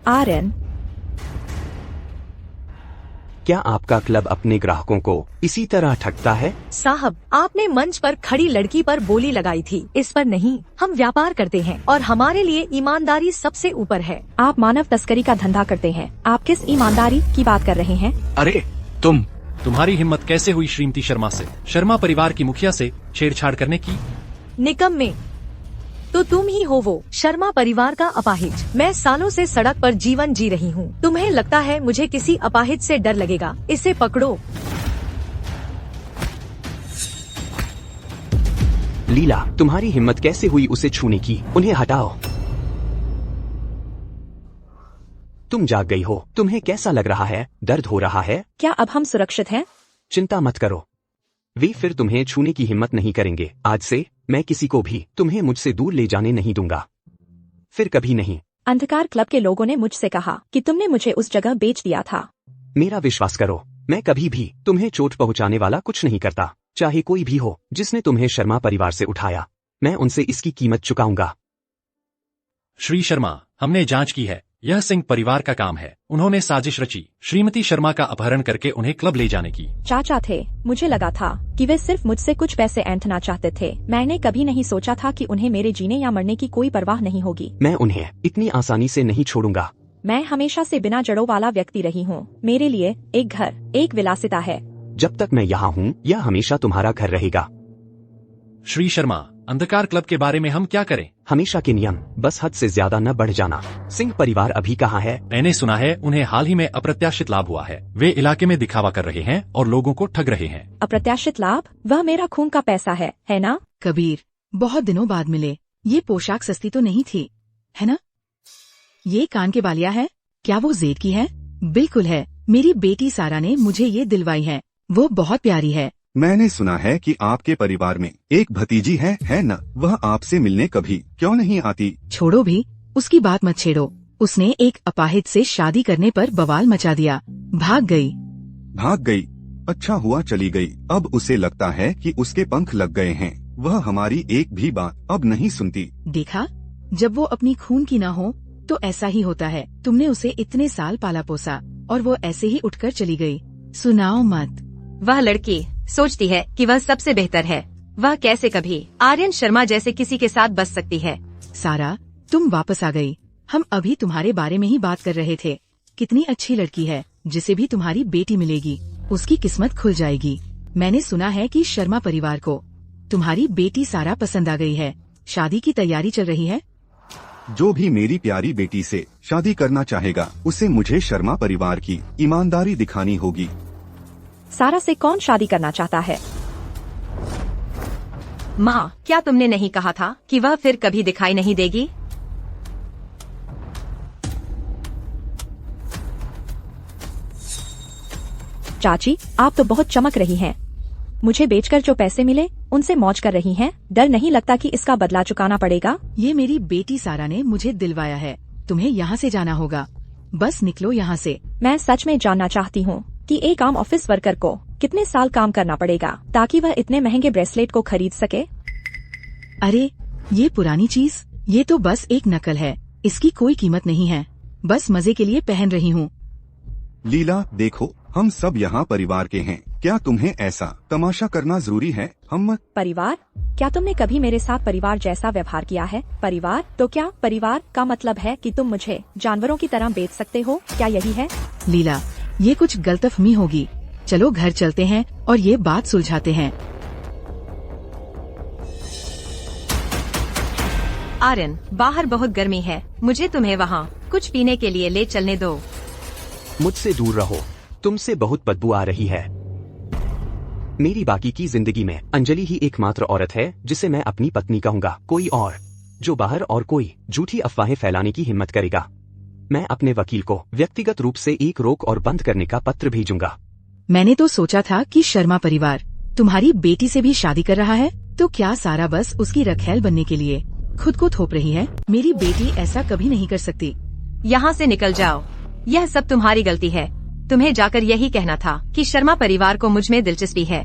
आर्यन, क्या आपका क्लब अपने ग्राहकों को इसी तरह ठगता है? साहब, आपने मंच पर खड़ी लड़की पर बोली लगाई थी, इस पर नहीं। हम व्यापार करते हैं और हमारे लिए ईमानदारी सबसे ऊपर है। आप मानव तस्करी का धंधा करते हैं। आप किस ईमानदारी की बात कर रहे हैं? अरे तुम्हारी हिम्मत कैसे हुई श्रीमती शर्मा से, शर्मा परिवार की मुखिया से छेड़छाड़ करने की? निकम्मे, तो तुम ही हो वो शर्मा परिवार का अपाहिज। मैं सालों से सड़क पर जीवन जी रही हूँ। तुम्हें लगता है मुझे किसी अपाहिज से डर लगेगा? इसे पकड़ो। लीला, तुम्हारी हिम्मत कैसे हुई उसे छूने की? उन्हें हटाओ। तुम जाग गई हो। तुम्हें कैसा लग रहा है? दर्द हो रहा है? क्या अब हम सुरक्षित हैं? चिंता मत करो, वे फिर तुम्हें छूने की हिम्मत नहीं करेंगे। आज से मैं किसी को भी तुम्हें मुझसे दूर ले जाने नहीं दूंगा, फिर कभी नहीं। अंधकार क्लब के लोगों ने मुझसे कहा कि तुमने मुझे उस जगह बेच दिया था। मेरा विश्वास करो, मैं कभी भी तुम्हें चोट पहुंचाने वाला कुछ नहीं करता। चाहे कोई भी हो जिसने तुम्हें शर्मा परिवार से उठाया, मैं उनसे इसकी कीमत चुकाऊंगा। श्री शर्मा, हमने जांच की है। यह सिंह परिवार का काम है। उन्होंने साजिश रची श्रीमती शर्मा का अपहरण करके उन्हें क्लब ले जाने की। चाचा थे। मुझे लगा था कि वे सिर्फ मुझसे कुछ पैसे ऐंठना चाहते थे। मैंने कभी नहीं सोचा था कि उन्हें मेरे जीने या मरने की कोई परवाह नहीं होगी। मैं उन्हें इतनी आसानी से नहीं छोड़ूंगा। मैं हमेशा से बिना जड़ों वाला व्यक्ति रही हूँ। मेरे लिए एक घर एक विलासिता है। जब तक मैं यहाँ हूँ, यह हमेशा तुम्हारा घर रहेगा। श्री शर्मा, अंधकार क्लब के बारे में हम क्या करें? हमेशा के नियम, बस हद से ज्यादा न बढ़ जाना। सिंह परिवार अभी कहाँ है? मैंने सुना है उन्हें हाल ही में अप्रत्याशित लाभ हुआ है। वे इलाके में दिखावा कर रहे हैं और लोगों को ठग रहे हैं। अप्रत्याशित लाभ? वह मेरा खून का पैसा है ना? कबीर, बहुत दिनों बाद मिले। ये पोशाक सस्ती तो नहीं थी, है ना? ये कान के बालियां है? क्या वो जेद की है? बिल्कुल है। मेरी बेटी सारा ने मुझे ये दिलवाई है। वो बहुत प्यारी है। मैंने सुना है कि आपके परिवार में एक भतीजी है न? वह आपसे मिलने कभी क्यों नहीं आती? छोड़ो भी, उसकी बात मत छेड़ो। उसने एक अपाहिज से शादी करने पर बवाल मचा दिया, भाग गई। भाग गई? अच्छा हुआ चली गई। अब उसे लगता है कि उसके पंख लग गए हैं। वह हमारी एक भी बात अब नहीं सुनती। देखा, जब वो अपनी खून की ना हो तो ऐसा ही होता है। तुमने उसे इतने साल पाला पोसा और वो ऐसे ही उठकर चली गई। सुनाओ मत। वह लड़की सोचती है कि वह सबसे बेहतर है। वह कैसे कभी आर्यन शर्मा जैसे किसी के साथ बस सकती है। सारा, तुम वापस आ गई। हम अभी तुम्हारे बारे में ही बात कर रहे थे। कितनी अच्छी लड़की है, जिसे भी तुम्हारी बेटी मिलेगी उसकी किस्मत खुल जाएगी। मैंने सुना है कि शर्मा परिवार को तुम्हारी बेटी सारा पसंद आ गई है। शादी की तैयारी चल रही है। जो भी मेरी प्यारी बेटी से शादी करना चाहेगा उसे मुझे शर्मा परिवार की ईमानदारी दिखानी होगी। सारा से कौन शादी करना चाहता है? माँ, क्या तुमने नहीं कहा था कि वह फिर कभी दिखाई नहीं देगी? चाची, आप तो बहुत चमक रही हैं। मुझे बेचकर जो पैसे मिले उनसे मौज कर रही हैं। डर नहीं लगता कि इसका बदला चुकाना पड़ेगा? ये मेरी बेटी सारा ने मुझे दिलवाया है। तुम्हें यहाँ से जाना होगा। बस निकलो यहाँ से। मैं सच में जानना चाहती हूँ कि एक आम ऑफिस वर्कर को कितने साल काम करना पड़ेगा ताकि वह इतने महंगे ब्रेसलेट को खरीद सके? अरे, ये पुरानी चीज, ये तो बस एक नकल है। इसकी कोई कीमत नहीं है। बस मजे के लिए पहन रही हूँ। लीला, देखो, हम सब यहाँ परिवार के हैं। क्या तुम्हें ऐसा तमाशा करना जरूरी है? हम परिवार? क्या तुमने कभी मेरे साथ परिवार जैसा व्यवहार किया है? परिवार तो क्या? परिवार का मतलब है कि तुम मुझे जानवरों की तरह बेच सकते हो? क्या यही है? लीला, ये कुछ गलतफहमी होगी। चलो घर चलते हैं और ये बात सुलझाते हैं। आर्यन, बाहर बहुत गर्मी है। मुझे तुम्हें वहाँ कुछ पीने के लिए ले चलने दो। मुझसे दूर रहो, तुमसे बहुत बदबू आ रही है। मेरी बाकी की जिंदगी में अंजलि ही एकमात्र औरत है जिसे मैं अपनी पत्नी कहूंगा। कोई और जो बाहर और कोई झूठी अफवाहें फैलाने की हिम्मत करेगा, मैं अपने वकील को व्यक्तिगत रूप से एक रोक और बंद करने का पत्र भेजूंगा। मैंने तो सोचा था कि शर्मा परिवार तुम्हारी बेटी से भी शादी कर रहा है, तो क्या सारा बस उसकी रखैल बनने के लिए खुद को थोप रही है? मेरी बेटी ऐसा कभी नहीं कर सकती। यहाँ से निकल जाओ। यह सब तुम्हारी गलती है। तुम्हें जाकर यही कहना था कि शर्मा परिवार को मुझ में दिलचस्पी है।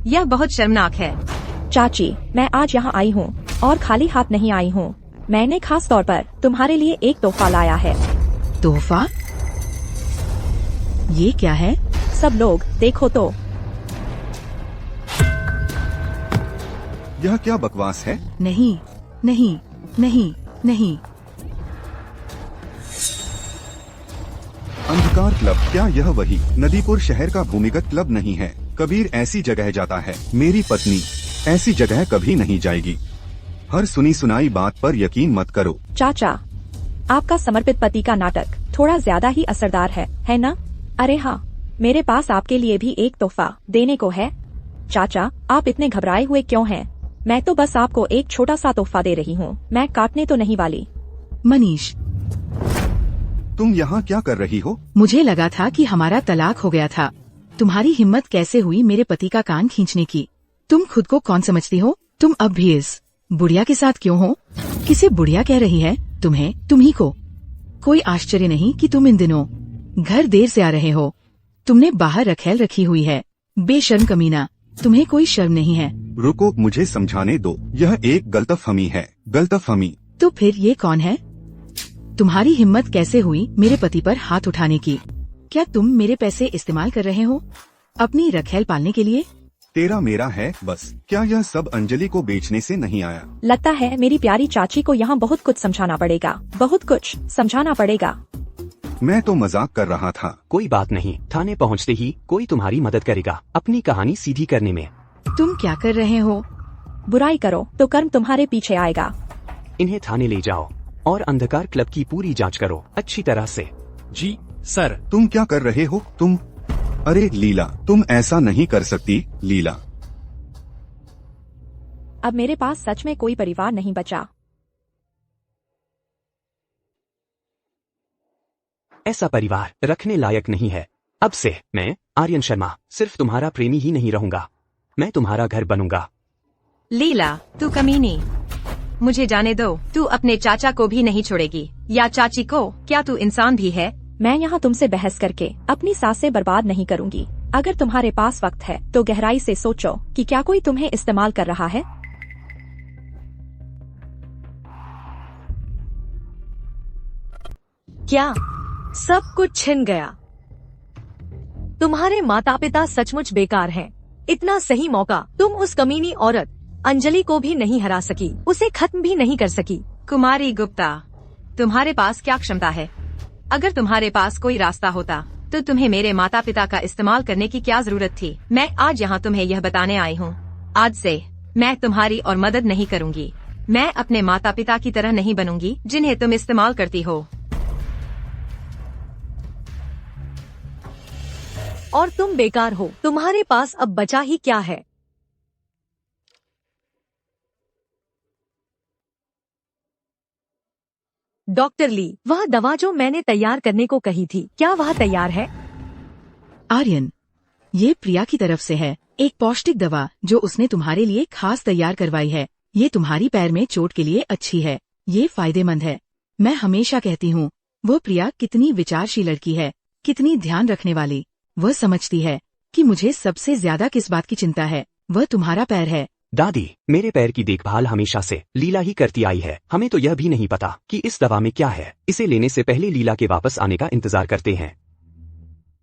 यह बहुत शर्मनाक है। चाची, मैं आज यहाँ आई हूँ और खाली हाथ नहीं आई हूँ। मैंने खास तौर पर तुम्हारे लिए एक तोहफा लाया है। तोहफा? ये क्या है? सब लोग देखो तो। यह क्या बकवास है? नहीं, नहीं, नहीं, नहीं। अंधकार क्लब? क्या यह वही नदीपुर शहर का भूमिगत क्लब नहीं है? कबीर ऐसी जगह जाता है। मेरी पत्नी ऐसी जगह कभी नहीं जाएगी। हर सुनी सुनाई बात पर यकीन मत करो। चाचा, आपका समर्पित पति का नाटक थोड़ा ज्यादा ही असरदार है ना? अरे हाँ, मेरे पास आपके लिए भी एक तोहफा देने को है। चाचा, आप इतने घबराए हुए क्यों हैं? मैं तो बस आपको एक छोटा सा तोहफा दे रही हूँ। मैं काटने तो नहीं वाली। मनीष, तुम यहाँ क्या कर रही हो? मुझे लगा था कि हमारा तलाक हो गया था। तुम्हारी हिम्मत कैसे हुई मेरे पति का कान खींचने की? तुम खुद को कौन समझती हो? तुम अब भी इस बुढ़िया के साथ क्यों हो? किसे बुढ़िया कह रही है? तुम्ही को। कोई आश्चर्य नहीं कि तुम इन दिनों घर देर से आ रहे हो। तुमने बाहर रखैल रखी हुई है। बेशर्म कमीना, तुम्हें कोई शर्म नहीं है? रुको, मुझे समझाने दो। यह एक गलतफहमी है। गलतफहमी? तो फिर ये कौन है? तुम्हारी हिम्मत कैसे हुई मेरे पति पर हाथ उठाने की? क्या तुम मेरे पैसे इस्तेमाल कर रहे हो अपनी रखैल पालने के लिए? तेरा मेरा है बस। क्या यह सब अंजलि को बेचने से नहीं आया? लगता है मेरी प्यारी चाची को यहाँ बहुत कुछ समझाना पड़ेगा। बहुत कुछ समझाना पड़ेगा। मैं तो मजाक कर रहा था। कोई बात नहीं, थाने पहुँचते ही कोई तुम्हारी मदद करेगा अपनी कहानी सीधी करने में। तुम क्या कर रहे हो? बुराई करो तो कर्म तुम्हारे पीछे आएगा। इन्हें थाने ले जाओ और अंधकार क्लब की पूरी जांच करो अच्छी तरह से। जी सर। तुम क्या कर रहे हो? तुम? अरे लीला, तुम ऐसा नहीं कर सकती। लीला, अब मेरे पास सच में कोई परिवार नहीं बचा। ऐसा परिवार रखने लायक नहीं है। अब से मैं आर्यन शर्मा सिर्फ तुम्हारा प्रेमी ही नहीं रहूंगा, मैं तुम्हारा घर बनूंगा। लीला, तू कमीनी, मुझे जाने दो। तू अपने चाचा को भी नहीं छोड़ेगी या चाची को? क्या तू इंसान भी है? मैं यहाँ तुमसे बहस करके अपनी सांसें बर्बाद नहीं करूंगी। अगर तुम्हारे पास वक्त है तो गहराई से सोचो कि क्या कोई तुम्हें इस्तेमाल कर रहा है। क्या सब कुछ छिन गया? तुम्हारे माता पिता सचमुच बेकार हैं। इतना सही मौका तुम उस कमीनी औरत अंजलि को भी नहीं हरा सकी, उसे खत्म भी नहीं कर सकी। कुमारी गुप्ता, तुम्हारे पास क्या क्षमता है? अगर तुम्हारे पास कोई रास्ता होता तो तुम्हें मेरे माता पिता का इस्तेमाल करने की क्या जरूरत थी? मैं आज यहाँ तुम्हें यह बताने आई हूँ, आज से मैं तुम्हारी और मदद नहीं करूँगी। मैं अपने माता पिता की तरह नहीं बनूंगी जिन्हें तुम इस्तेमाल करती हो। और तुम बेकार हो। तुम्हारे पास अब बचा ही क्या है? डॉक्टर ली, वह दवा जो मैंने तैयार करने को कही थी, क्या वह तैयार है? आर्यन, ये प्रिया की तरफ से है, एक पौष्टिक दवा जो उसने तुम्हारे लिए खास तैयार करवाई है। ये तुम्हारी पैर में चोट के लिए अच्छी है, ये फायदेमंद है। मैं हमेशा कहती हूँ, वो प्रिया कितनी विचारशील लड़की है, कितनी ध्यान रखने वाली। वह समझती है कि मुझे सबसे ज्यादा किस बात की चिंता है, वह तुम्हारा पैर है। दादी, मेरे पैर की देखभाल हमेशा से लीला ही करती आई है। हमें तो यह भी नहीं पता कि इस दवा में क्या है। इसे लेने से पहले लीला के वापस आने का इंतजार करते हैं।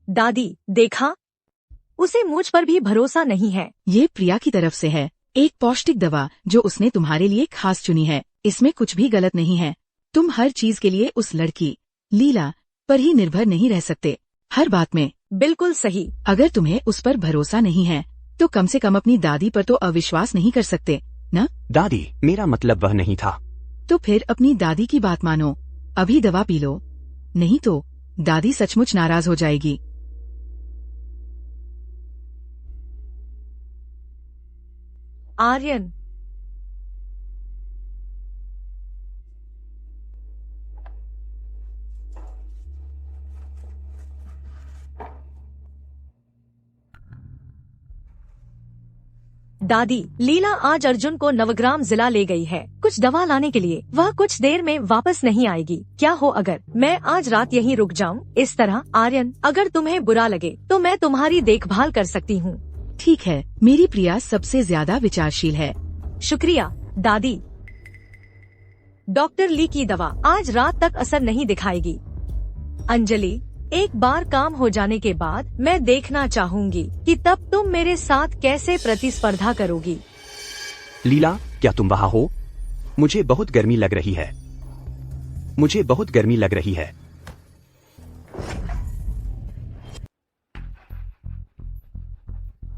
दादी, देखा, उसे मुझ पर भी भरोसा नहीं है। ये प्रिया की तरफ से है, एक पौष्टिक दवा जो उसने तुम्हारे लिए खास चुनी है। इसमें कुछ भी गलत नहीं है। तुम हर चीज के लिए उस लड़की लीला पर ही निर्भर नहीं रह सकते, हर बात में। बिल्कुल सही। अगर तुम्हें उस पर भरोसा नहीं है तो कम से कम अपनी दादी पर तो अविश्वास नहीं कर सकते न? दादी, मेरा मतलब वह नहीं था। तो फिर अपनी दादी की बात मानो, अभी दवा पी लो, नहीं तो दादी सचमुच नाराज हो जाएगी। आर्यन, दादी, लीला आज अर्जुन को नवग्राम जिला ले गई है कुछ दवा लाने के लिए। वह कुछ देर में वापस नहीं आएगी। क्या हो अगर मैं आज रात यहीं रुक जाऊं? इस तरह आर्यन, अगर तुम्हें बुरा लगे तो मैं तुम्हारी देखभाल कर सकती हूँ। ठीक है, मेरी प्रिया सबसे ज्यादा विचारशील है। शुक्रिया दादी। डॉक्टर ली की दवा आज रात तक असर नहीं दिखाएगी। अंजलि, एक बार काम हो जाने के बाद मैं देखना चाहूंगी कि तब तुम मेरे साथ कैसे प्रतिस्पर्धा करोगी। लीला, क्या तुम वहाँ हो? मुझे बहुत गर्मी लग रही है। मुझे बहुत गर्मी लग रही है।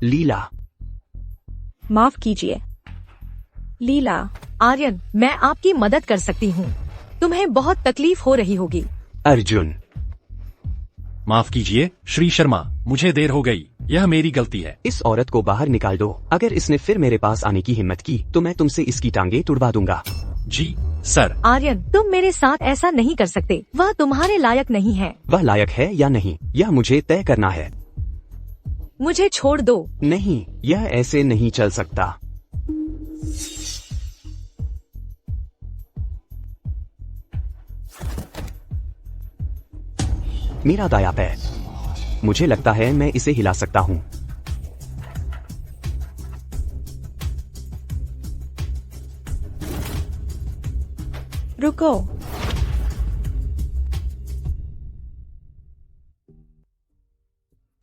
लीला, माफ कीजिए लीला। आर्यन, मैं आपकी मदद कर सकती हूँ। तुम्हें बहुत तकलीफ हो रही होगी। अर्जुन, माफ कीजिए श्री शर्मा, मुझे देर हो गई, यह मेरी गलती है। इस औरत को बाहर निकाल दो। अगर इसने फिर मेरे पास आने की हिम्मत की तो मैं तुमसे इसकी टांगे तुड़वा दूंगा। जी सर। आर्यन, तुम मेरे साथ ऐसा नहीं कर सकते। वह तुम्हारे लायक नहीं है। वह लायक है या नहीं, यह मुझे तय करना है। मुझे छोड़ दो। नहीं, यह ऐसे नहीं चल सकता। मेरा दायां पैर, मुझे लगता है मैं इसे हिला सकता हूँ। रुको।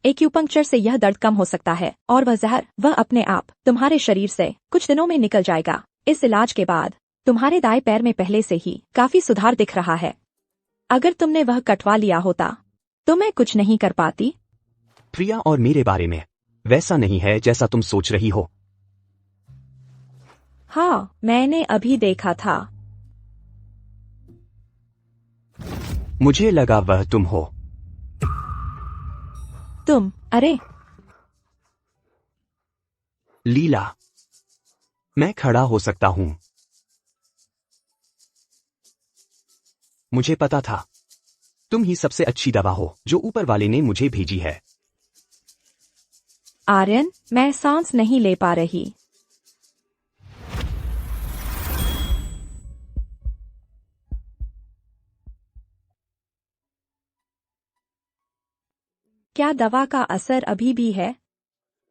एक्यूपंक्चर से यह दर्द कम हो सकता है और वह जहर वह अपने आप तुम्हारे शरीर से कुछ दिनों में निकल जाएगा। इस इलाज के बाद तुम्हारे दाएं पैर में पहले से ही काफी सुधार दिख रहा है। अगर तुमने वह कटवा लिया होता तो मैं कुछ नहीं कर पाती। प्रिया और मेरे बारे में वैसा नहीं है जैसा तुम सोच रही हो। हाँ, मैंने अभी देखा था। मुझे लगा वह तुम हो। तुम? अरे लीला, मैं खड़ा हो सकता हूँ। मुझे पता था तुम ही सबसे अच्छी दवा हो जो ऊपर वाले ने मुझे भेजी है। आर्यन, मैं सांस नहीं ले पा रही। क्या दवा का असर अभी भी है?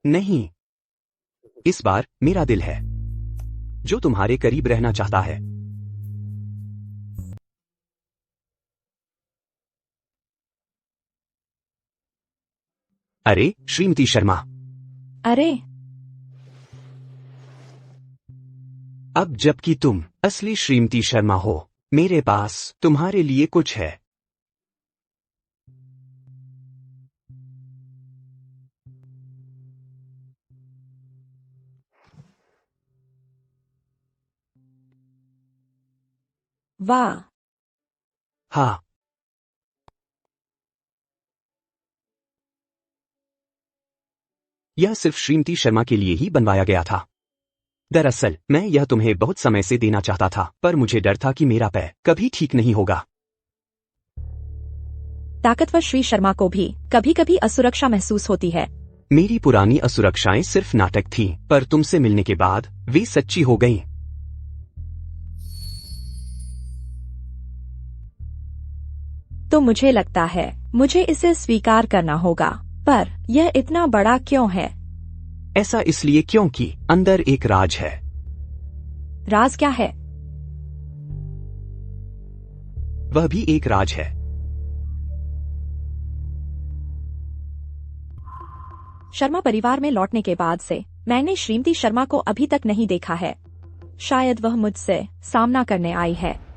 नहीं, इस बार मेरा दिल है जो तुम्हारे करीब रहना चाहता है। अरे श्रीमती शर्मा, अरे, अब जबकि तुम असली श्रीमती शर्मा हो, मेरे पास तुम्हारे लिए कुछ है। वाह, हाँ, यह सिर्फ श्रीमती शर्मा के लिए ही बनवाया गया था। दरअसल मैं यह तुम्हें बहुत समय से देना चाहता था, पर मुझे डर था कि मेरा पैर कभी ठीक नहीं होगा। ताकतवर श्री शर्मा को भी कभी कभी असुरक्षा महसूस होती है। मेरी पुरानी असुरक्षाएं सिर्फ नाटक थीं, पर तुमसे मिलने के बाद वे सच्ची हो गईं। तो मुझे लगता है मुझे इसे स्वीकार करना होगा, पर यह इतना बड़ा क्यों है? ऐसा इसलिए क्योंकि अंदर एक राज है। राज क्या है? वह भी एक राज है। शर्मा परिवार में लौटने के बाद से मैंने श्रीमती शर्मा को अभी तक नहीं देखा है। शायद वह मुझसे सामना करने आई है।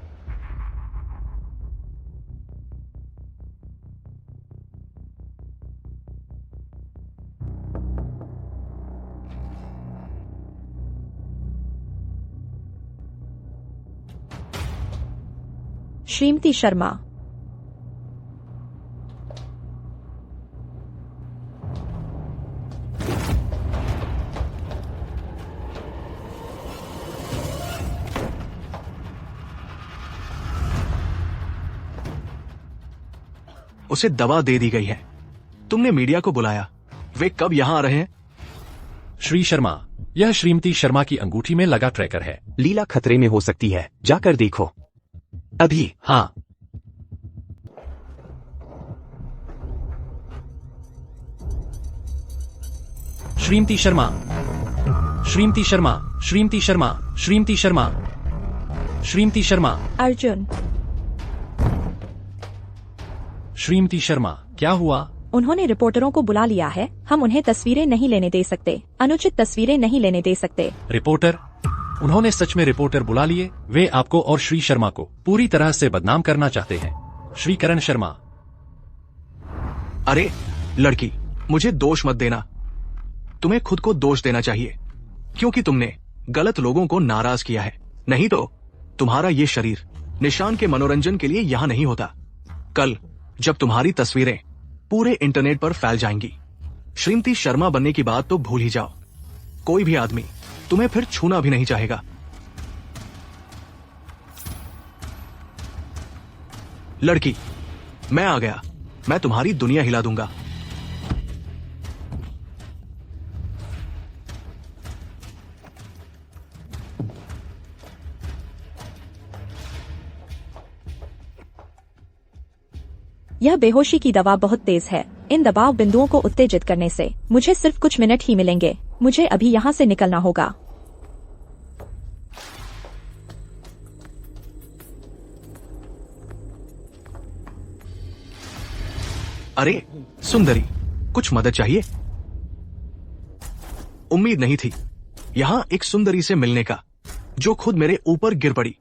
श्रीमती शर्मा, उसे दवा दे दी गई है। तुमने मीडिया को बुलाया, वे कब यहां आ रहे हैं? श्री शर्मा, यह श्रीमती शर्मा की अंगूठी में लगा ट्रैकर है। लीला खतरे में हो सकती है, जाकर देखो। अभी। हाँ, श्रीमती शर्मा, श्रीमती शर्मा, श्रीमती शर्मा, श्रीमती शर्मा, श्रीमती शर्मा, अर्जुन, श्रीमती शर्मा, क्या हुआ? उन्होंने रिपोर्टरों को बुला लिया है। हम उन्हें तस्वीरें नहीं लेने दे सकते, अनुचित तस्वीरें नहीं लेने दे सकते। रिपोर्टर? उन्होंने सच में रिपोर्टर बुला लिए? वे आपको और श्री शर्मा को पूरी तरह से बदनाम करना चाहते हैं। श्री करण शर्मा। अरे लड़की, मुझे दोष मत देना। तुम्हें खुद को दोष देना चाहिए, क्योंकि तुमने गलत लोगों को नाराज किया है। नहीं तो तुम्हारा ये शरीर निशान के मनोरंजन के लिए यहां नहीं होता। कल जब तुम्हारी तस्वीरें पूरे इंटरनेट पर फैल जाएंगी, श्रीमती शर्मा बनने की बात तो भूल ही जाओ। कोई भी आदमी तुम्हें फिर छूना भी नहीं चाहेगा। लड़की, मैं आ गया। मैं तुम्हारी दुनिया हिला दूंगा। यह बेहोशी की दवा बहुत तेज है। इन दबाव बिंदुओं को उत्तेजित करने से मुझे सिर्फ कुछ मिनट ही मिलेंगे। मुझे अभी यहाँ से निकलना होगा। अरे सुंदरी, कुछ मदद चाहिए? उम्मीद नहीं थी यहां एक सुंदरी से मिलने का, जो खुद मेरे ऊपर गिर पड़ी।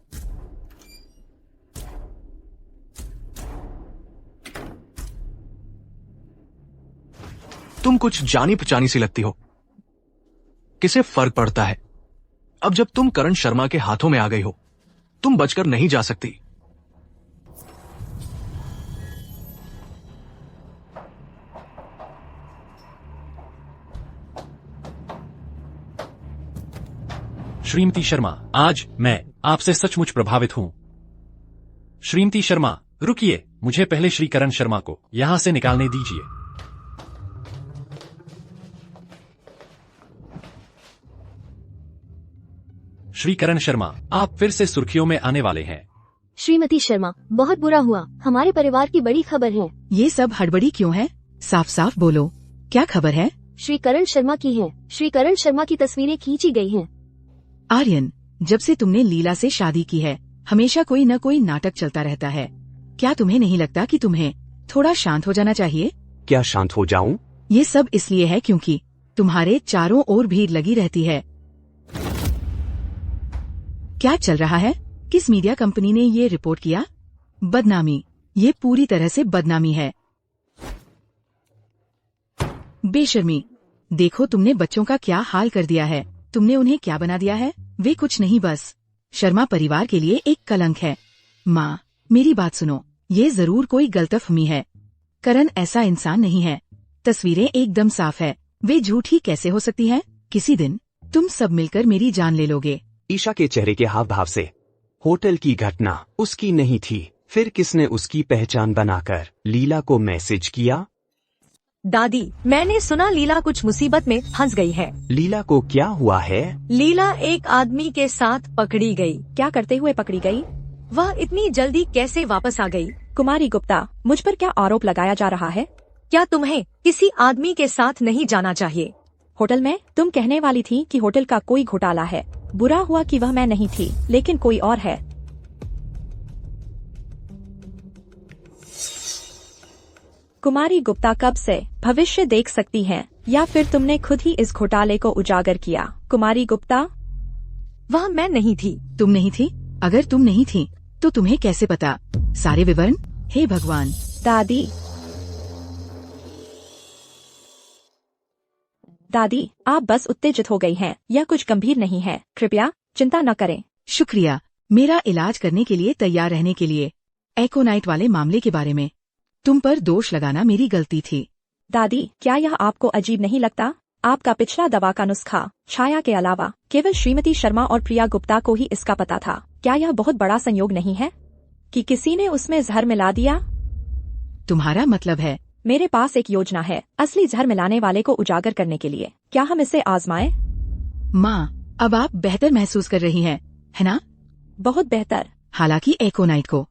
तुम कुछ जानी पहचानी सी लगती हो। किसे फर्क पड़ता है? अब जब तुम करण शर्मा के हाथों में आ गई हो, तुम बचकर नहीं जा सकती। श्रीमती शर्मा, आज मैं आपसे सचमुच प्रभावित हूं। श्रीमती शर्मा, रुकिए, मुझे पहले श्री करण शर्मा को यहां से निकालने दीजिए। श्री करण शर्मा, आप फिर से सुर्खियों में आने वाले हैं। श्रीमती शर्मा, बहुत बुरा हुआ, हमारे परिवार की बड़ी खबर है। ये सब हड़बड़ी क्यों है? साफ साफ बोलो, क्या खबर है? श्री करण शर्मा की है। श्री करण शर्मा की तस्वीरें खींची गई हैं। आर्यन, जब से तुमने लीला से शादी की है, हमेशा कोई न कोई नाटक चलता रहता है। क्या तुम्हें नहीं लगता कि तुम्हें थोड़ा शांत हो जाना चाहिए? क्या शांत हो जाऊं? ये सब इसलिए है क्योंकि तुम्हारे चारों ओर भीड़ लगी रहती है। क्या चल रहा है? किस मीडिया कंपनी ने ये रिपोर्ट किया? बदनामी, ये पूरी तरह से बदनामी है। बेशर्मी, देखो तुमने बच्चों का क्या हाल कर दिया है। तुमने उन्हें क्या बना दिया है? वे कुछ नहीं, बस शर्मा परिवार के लिए एक कलंक है। माँ, मेरी बात सुनो, ये जरूर कोई गलतफहमी है। करण ऐसा इंसान नहीं है। तस्वीरें एकदम साफ है, वे झूठी कैसे हो सकती हैं? किसी दिन तुम सब मिलकर मेरी जान ले लोगे। ईशा के चेहरे के हाव भाव से होटल की घटना उसकी नहीं थी। फिर किसने उसकी पहचान बनाकर लीला को मैसेज किया? दादी, मैंने सुना लीला कुछ मुसीबत में फंस गई है। लीला को क्या हुआ है? लीला एक आदमी के साथ पकड़ी गई। क्या करते हुए पकड़ी गई? वह इतनी जल्दी कैसे वापस आ गई? कुमारी गुप्ता, मुझ पर क्या आरोप लगाया जा रहा है? क्या तुम्हें किसी आदमी के साथ नहीं जाना चाहिए? होटल में तुम कहने वाली थी कि होटल का कोई घोटाला है। बुरा हुआ कि वह मैं नहीं थी, लेकिन कोई और है। कुमारी गुप्ता कब से भविष्य देख सकती हैं, या फिर तुमने खुद ही इस घोटाले को उजागर किया? कुमारी गुप्ता, वह मैं नहीं थी। तुम नहीं थी? अगर तुम नहीं थी तो तुम्हें कैसे पता सारे विवरण? हे भगवान। दादी, दादी, आप बस उत्तेजित हो गई हैं। यह कुछ गंभीर नहीं है, कृपया चिंता न करें। शुक्रिया मेरा इलाज करने के लिए तैयार रहने के लिए। एकोनाइट वाले मामले के बारे में तुम पर दोष लगाना मेरी गलती थी। दादी, क्या यह आपको अजीब नहीं लगता? आपका पिछला दवा का नुस्खा छाया के अलावा केवल श्रीमती शर्मा और प्रिया गुप्ता को ही इसका पता था। क्या यह बहुत बड़ा संयोग नहीं है कि किसी ने उसमें जहर मिला दिया? तुम्हारा मतलब है? मेरे पास एक योजना है असली जहर मिलाने वाले को उजागर करने के लिए। क्या हम इसे आजमाएं? माँ, अब आप बेहतर महसूस कर रही हैं, है ना? बहुत बेहतर। हालांकि एकोनाइट को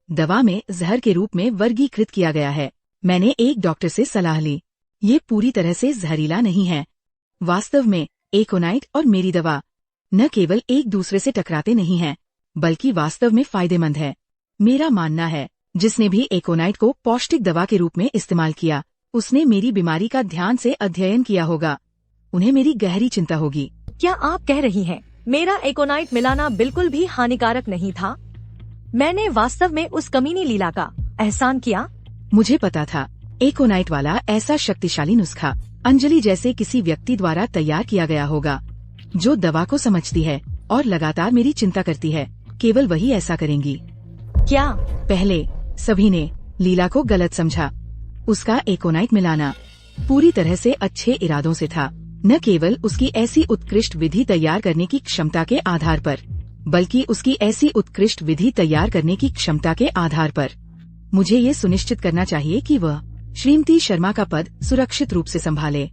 दवा में जहर के रूप में वर्गीकृत किया गया है। मैंने एक डॉक्टर से सलाह ली। ये पूरी तरह से जहरीला नहीं है। वास्तव में एकोनाइट और मेरी दवा न केवल एक दूसरे से टकराते नहीं हैं, बल्कि वास्तव में फायदेमंद है। मेरा मानना है जिसने भी एकोनाइट को पौष्टिक दवा के रूप में इस्तेमाल किया, उसने मेरी बीमारी का ध्यान से अध्ययन किया होगा। उन्हें मेरी गहरी चिंता होगी। क्या आप कह रही हैं मेरा एकोनाइट मिलाना बिल्कुल भी हानिकारक नहीं था? मैंने वास्तव में उस कमीनी लीला का एहसान किया। मुझे पता था एकोनाइट वाला ऐसा शक्तिशाली नुस्खा अंजलि जैसे किसी व्यक्ति द्वारा तैयार किया गया होगा, जो दवा को समझती है और लगातार मेरी चिंता करती है। केवल वही ऐसा करेंगी। क्या? पहले सभी ने लीला को गलत समझा। उसका एकोनाइट मिलाना पूरी तरह से अच्छे इरादों से था, न केवल उसकी ऐसी उत्कृष्ट विधि तैयार करने की क्षमता के आधार पर, बल्कि उसकी ऐसी उत्कृष्ट विधि तैयार करने की क्षमता के आधार पर। मुझे ये सुनिश्चित करना चाहिए कि वह श्रीमती शर्मा का पद सुरक्षित रूप से संभाले।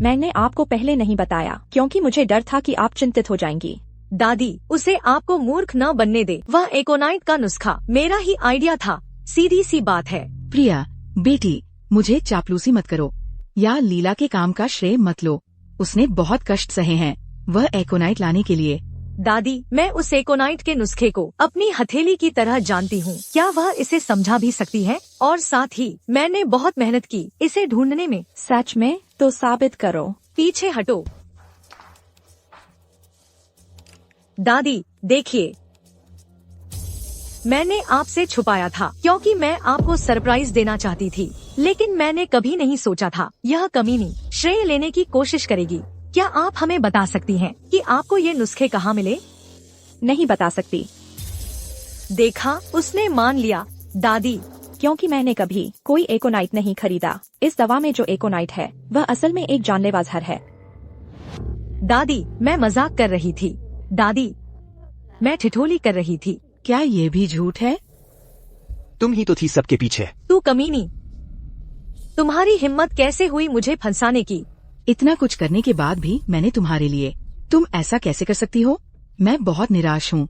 मैंने आपको पहले नहीं बताया क्योंकि मुझे डर था कि आप चिंतित हो जाएंगी। दादी, उसे आपको मूर्ख न बनने दे। वह एकोनाइट का नुस्खा मेरा ही आइडिया था। सीधी सी बात है। प्रिया बेटी, मुझे चापलूसी मत करो या लीला के काम का श्रेय मत लो। उसने बहुत कष्ट सहे हैं वह एकोनाइट लाने के लिए। दादी, मैं उस एकोनाइट के नुस्खे को अपनी हथेली की तरह जानती हूँ। क्या वह इसे समझा भी सकती है? और साथ ही मैंने बहुत मेहनत की इसे ढूंढने में। सच में? तो साबित करो। पीछे हटो। दादी, देखिए, मैंने आपसे छुपाया था क्योंकि मैं आपको सरप्राइज देना चाहती थी, लेकिन मैंने कभी नहीं सोचा था यह कमीनी श्रेय लेने की कोशिश करेगी। क्या आप हमें बता सकती हैं कि आपको ये नुस्खे कहाँ मिले? नहीं बता सकती। देखा, उसने मान लिया। दादी, क्योंकि मैंने कभी कोई एकोनाइट नहीं खरीदा। इस दवा में जो एकोनाइट है वह असल में एक जानलेवा जहर है। दादी, मैं मजाक कर रही थी। दादी, मैं ठिठोली कर रही थी। क्या ये भी झूठ है? तुम ही तो थी सबके पीछे। तू कमीनी, तुम्हारी हिम्मत कैसे हुई मुझे फंसाने की? इतना कुछ करने के बाद भी मैंने तुम्हारे लिए। तुम ऐसा कैसे कर सकती हो? मैं बहुत निराश हूँ।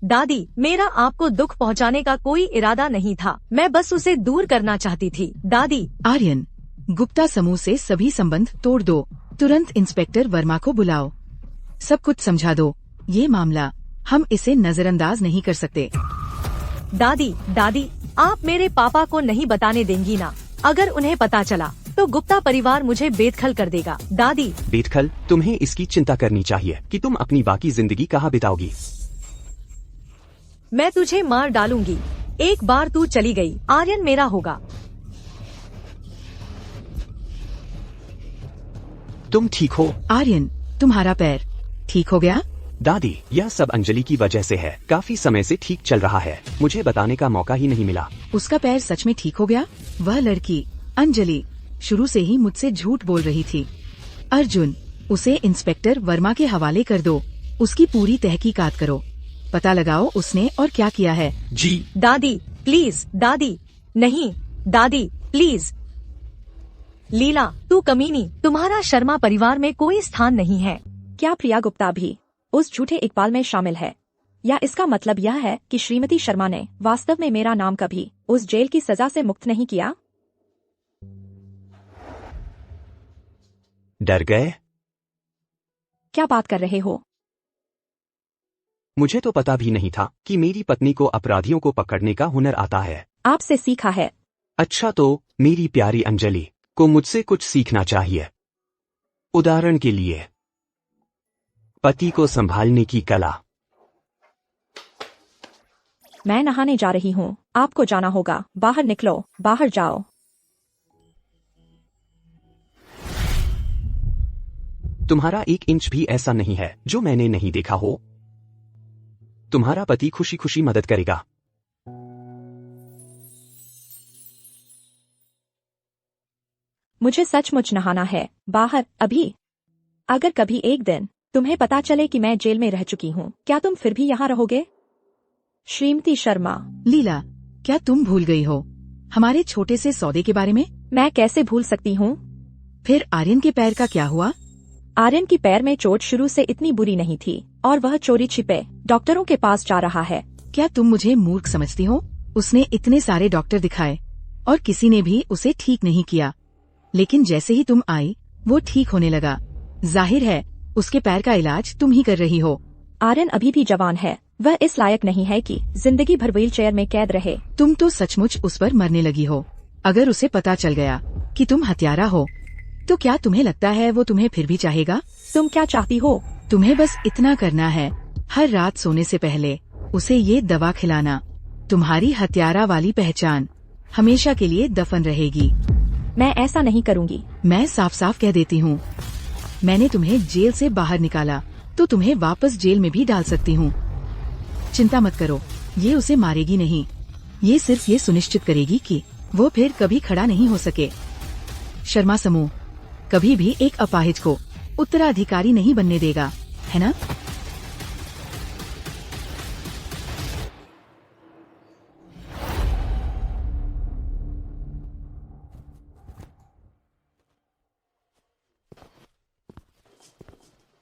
दादी, मेरा आपको दुख पहुंचाने का कोई इरादा नहीं था, मैं बस उसे दूर करना चाहती थी। दादी। आर्यन, गुप्ता समूह से सभी संबंध तोड़ दो। तुरंत इंस्पेक्टर वर्मा को बुलाओ। सब कुछ समझा दो। ये मामला हम इसे नजरअंदाज नहीं कर सकते। दादी, आप मेरे पापा को नहीं बताने देंगी ना? अगर उन्हें पता चला तो गुप्ता परिवार मुझे बेदखल कर देगा। दादी। बेदखल? तुम्हें इसकी चिंता करनी चाहिए कि तुम अपनी बाकी जिंदगी कहाँ बिताओगी। मैं तुझे मार डालूंगी। एक बार तू चली गई, आर्यन मेरा होगा। तुम ठीक हो? आर्यन, तुम्हारा पैर ठीक हो गया? दादी, यह सब अंजलि की वजह से है। काफी समय से ठीक चल रहा है, मुझे बताने का मौका ही नहीं मिला। उसका पैर सच में ठीक हो गया? वह लड़की अंजलि शुरू से ही मुझसे झूठ बोल रही थी। अर्जुन, उसे इंस्पेक्टर वर्मा के हवाले कर दो। उसकी पूरी तहकीकात करो, पता लगाओ उसने और क्या किया है। जी। दादी प्लीज। दादी नहीं, दादी प्लीज। लीला, तू कमीनी, तुम्हारा शर्मा परिवार में कोई स्थान नहीं है। क्या प्रिया गुप्ता भी उस झूठे इकबाल में शामिल है? या इसका मतलब यह है कि श्रीमती शर्मा ने वास्तव में मेरा नाम कभी उस जेल की सजा से मुक्त नहीं किया? डर गए? क्या बात कर रहे हो? मुझे तो पता भी नहीं था कि मेरी पत्नी को अपराधियों को पकड़ने का हुनर आता है। आपसे सीखा है। अच्छा, तो मेरी प्यारी अंजलि को मुझसे कुछ सीखना चाहिए। उदाहरण के लिए, पति को संभालने की कला। मैं नहाने जा रही हूँ, आपको जाना होगा। बाहर निकलो, बाहर जाओ। तुम्हारा 1 इंच भी ऐसा नहीं है जो मैंने नहीं देखा हो। तुम्हारा पति खुशी खुशी मदद करेगा। मुझे सचमुच नहाना है। बाहर अभी। अगर कभी एक दिन तुम्हें पता चले कि मैं जेल में रह चुकी हूँ, क्या तुम फिर भी यहाँ रहोगे? श्रीमती शर्मा। लीला, क्या तुम भूल गई हो हमारे छोटे से सौदे के बारे में? मैं कैसे भूल सकती हूँ? फिर आर्यन के पैर का क्या हुआ? आर्यन की पैर में चोट शुरू से इतनी बुरी नहीं थी और वह चोरी छिपे डॉक्टरों के पास जा रहा है। क्या तुम मुझे मूर्ख समझती हो? उसने इतने सारे डॉक्टर दिखाए और किसी ने भी उसे ठीक नहीं किया, लेकिन जैसे ही तुम आई वो ठीक होने लगा। जाहिर है उसके पैर का इलाज तुम ही कर रही हो। आर्यन अभी भी जवान है, वह इस लायक नहीं है कि जिंदगी भर व्हील चेयर में कैद रहे। तुम तो सचमुच उस पर मरने लगी हो। अगर उसे पता चल गया कि तुम हत्यारा हो तो क्या तुम्हें लगता है वो तुम्हें फिर भी चाहेगा? तुम क्या चाहती हो? तुम्हें बस इतना करना है, हर रात सोने से पहले उसे ये दवा खिलाना। तुम्हारी हत्यारा वाली पहचान हमेशा के लिए दफन रहेगी। मैं ऐसा नहीं करूँगी। मैं साफ साफ कह देती हूँ, मैंने तुम्हें जेल से बाहर निकाला तो तुम्हें वापस जेल में भी डाल सकती हूँ। चिंता मत करो, ये उसे मारेगी नहीं। ये सिर्फ ये सुनिश्चित करेगी कि वो फिर कभी खड़ा नहीं हो सके। शर्मा समूह कभी भी एक अपाहिज को उत्तराधिकारी नहीं बनने देगा, है ना?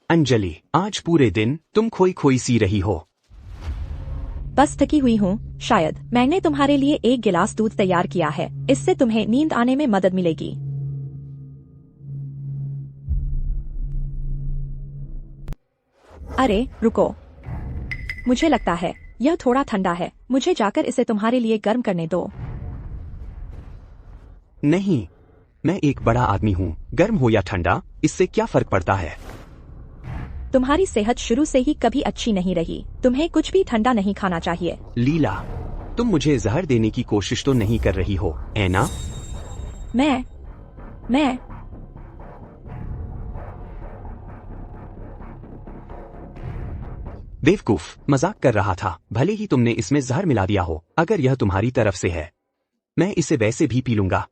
अंजलि, आज पूरे दिन तुम खोई खोई सी रही हो। बस थकी हुई हूँ शायद। मैंने तुम्हारे लिए 1 गिलास दूध तैयार किया है, इससे तुम्हें नींद आने में मदद मिलेगी। अरे रुको, मुझे लगता है यह थोड़ा ठंडा है। मुझे जाकर इसे तुम्हारे लिए गर्म करने दो। नहीं, मैं एक बड़ा आदमी हूँ। गर्म हो या ठंडा, इससे क्या फर्क पड़ता है? तुम्हारी सेहत शुरू से ही कभी अच्छी नहीं रही। तुम्हें कुछ भी ठंडा नहीं खाना चाहिए। लीला, तुम मुझे जहर देने की कोशिश तो नहीं कर रही हो, है ना? मैं बेवकूफ, मजाक कर रहा था। भले ही तुमने इसमें जहर मिला दिया हो, अगर यह तुम्हारी तरफ से है, मैं इसे वैसे भी पी लूंगा।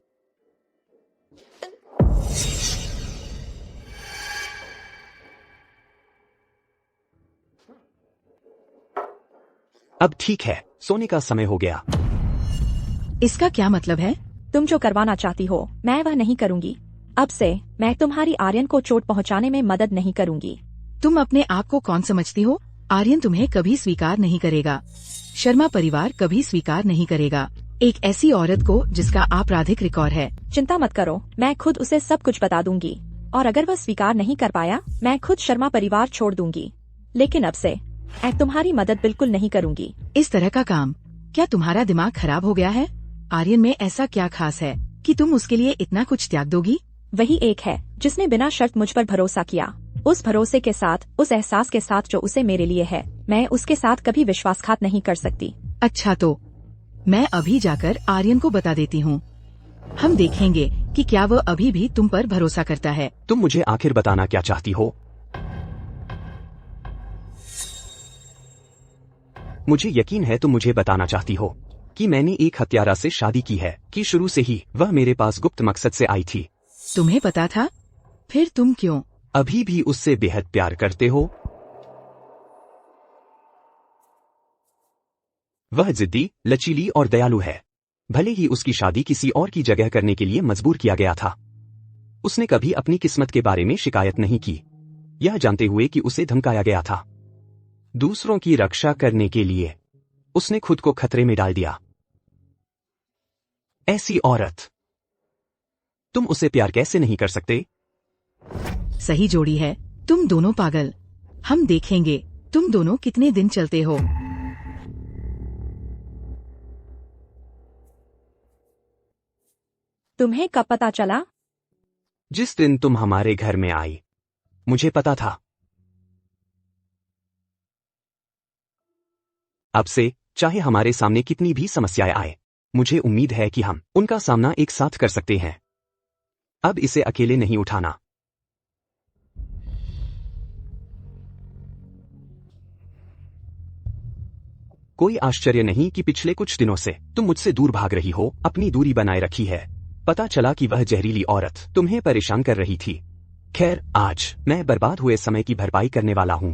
अब ठीक है, सोने का समय हो गया। इसका क्या मतलब है? तुम जो करवाना चाहती हो मैं वह नहीं करूंगी। अब से मैं तुम्हारी आर्यन को चोट पहुंचाने में मदद नहीं करूंगी। तुम अपने आप को कौन समझती हो? आर्यन तुम्हें कभी स्वीकार नहीं करेगा। शर्मा परिवार कभी स्वीकार नहीं करेगा एक ऐसी औरत को जिसका आपराधिक रिकॉर्ड है। चिंता मत करो, मैं खुद उसे सब कुछ बता दूंगी, और अगर वह स्वीकार नहीं कर पाया मैं खुद शर्मा परिवार छोड़ दूंगी। लेकिन अब से मैं तुम्हारी मदद बिल्कुल नहीं करूंगी। इस तरह का काम, क्या तुम्हारा दिमाग खराब हो गया है? आर्यन में ऐसा क्या खास है कि तुम उसके लिए इतना कुछ त्याग दोगी? वही एक है जिसने बिना शर्त मुझ पर भरोसा किया। उस भरोसे के साथ, उस एहसास के साथ जो उसे मेरे लिए है, मैं उसके साथ कभी विश्वासघात नहीं कर सकती। अच्छा तो मैं अभी जाकर आर्यन को बता देती हूँ। हम देखेंगे कि क्या वह अभी भी तुम पर भरोसा करता है। तुम मुझे आखिर बताना क्या चाहती हो? मुझे यकीन है तुम मुझे बताना चाहती हो कि मैंने एक हत्यारा से शादी की है, कि शुरू से ही वह मेरे पास गुप्त मकसद से आई थी। तुम्हें पता था? फिर तुम क्यों अभी भी उससे बेहद प्यार करते हो? वह जिद्दी, लचीली और दयालु है। भले ही उसकी शादी किसी और की जगह करने के लिए मजबूर किया गया था, उसने कभी अपनी किस्मत के बारे में शिकायत नहीं की, यह जानते हुए कि उसे धमकाया गया था। दूसरों की रक्षा करने के लिए उसने खुद को खतरे में डाल दिया। ऐसी औरत, तुम उसे प्यार कैसे नहीं कर सकते? सही जोड़ी है, तुम दोनों पागल। हम देखेंगे तुम दोनों कितने दिन चलते हो। तुम्हें कब पता चला? जिस दिन तुम हमारे घर में आई, मुझे पता था। अब से चाहे हमारे सामने कितनी भी समस्याएं आए, मुझे उम्मीद है कि हम उनका सामना एक साथ कर सकते हैं। अब इसे अकेले नहीं उठाना। कोई आश्चर्य नहीं कि पिछले कुछ दिनों से तुम मुझसे दूर भाग रही हो, अपनी दूरी बनाए रखी है। पता चला कि वह जहरीली औरत तुम्हें परेशान कर रही थी। खैर, आज मैं बर्बाद हुए समय की भरपाई करने वाला हूं।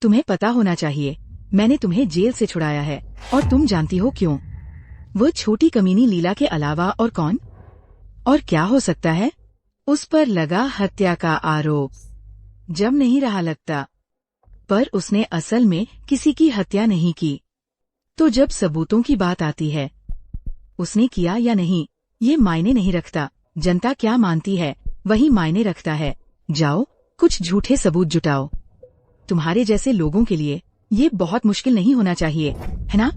तुम्हें पता होना चाहिए, मैंने तुम्हें जेल से छुड़ाया है, और तुम जानती हो क्यों? वो छोटी कमीनी लीला के अलावा और कौन? और क्या हो सकता है? उस पर लगा हत्या का आरोप जब नहीं रहा लगता, पर उसने असल में किसी की हत्या नहीं की। तो जब सबूतों की बात आती है, उसने किया या नहीं ये मायने नहीं रखता। जनता क्या मानती है वही मायने रखता है। जाओ, कुछ झूठे सबूत जुटाओ। तुम्हारे जैसे लोगों के लिए ये बहुत मुश्किल नहीं होना चाहिए, है ना?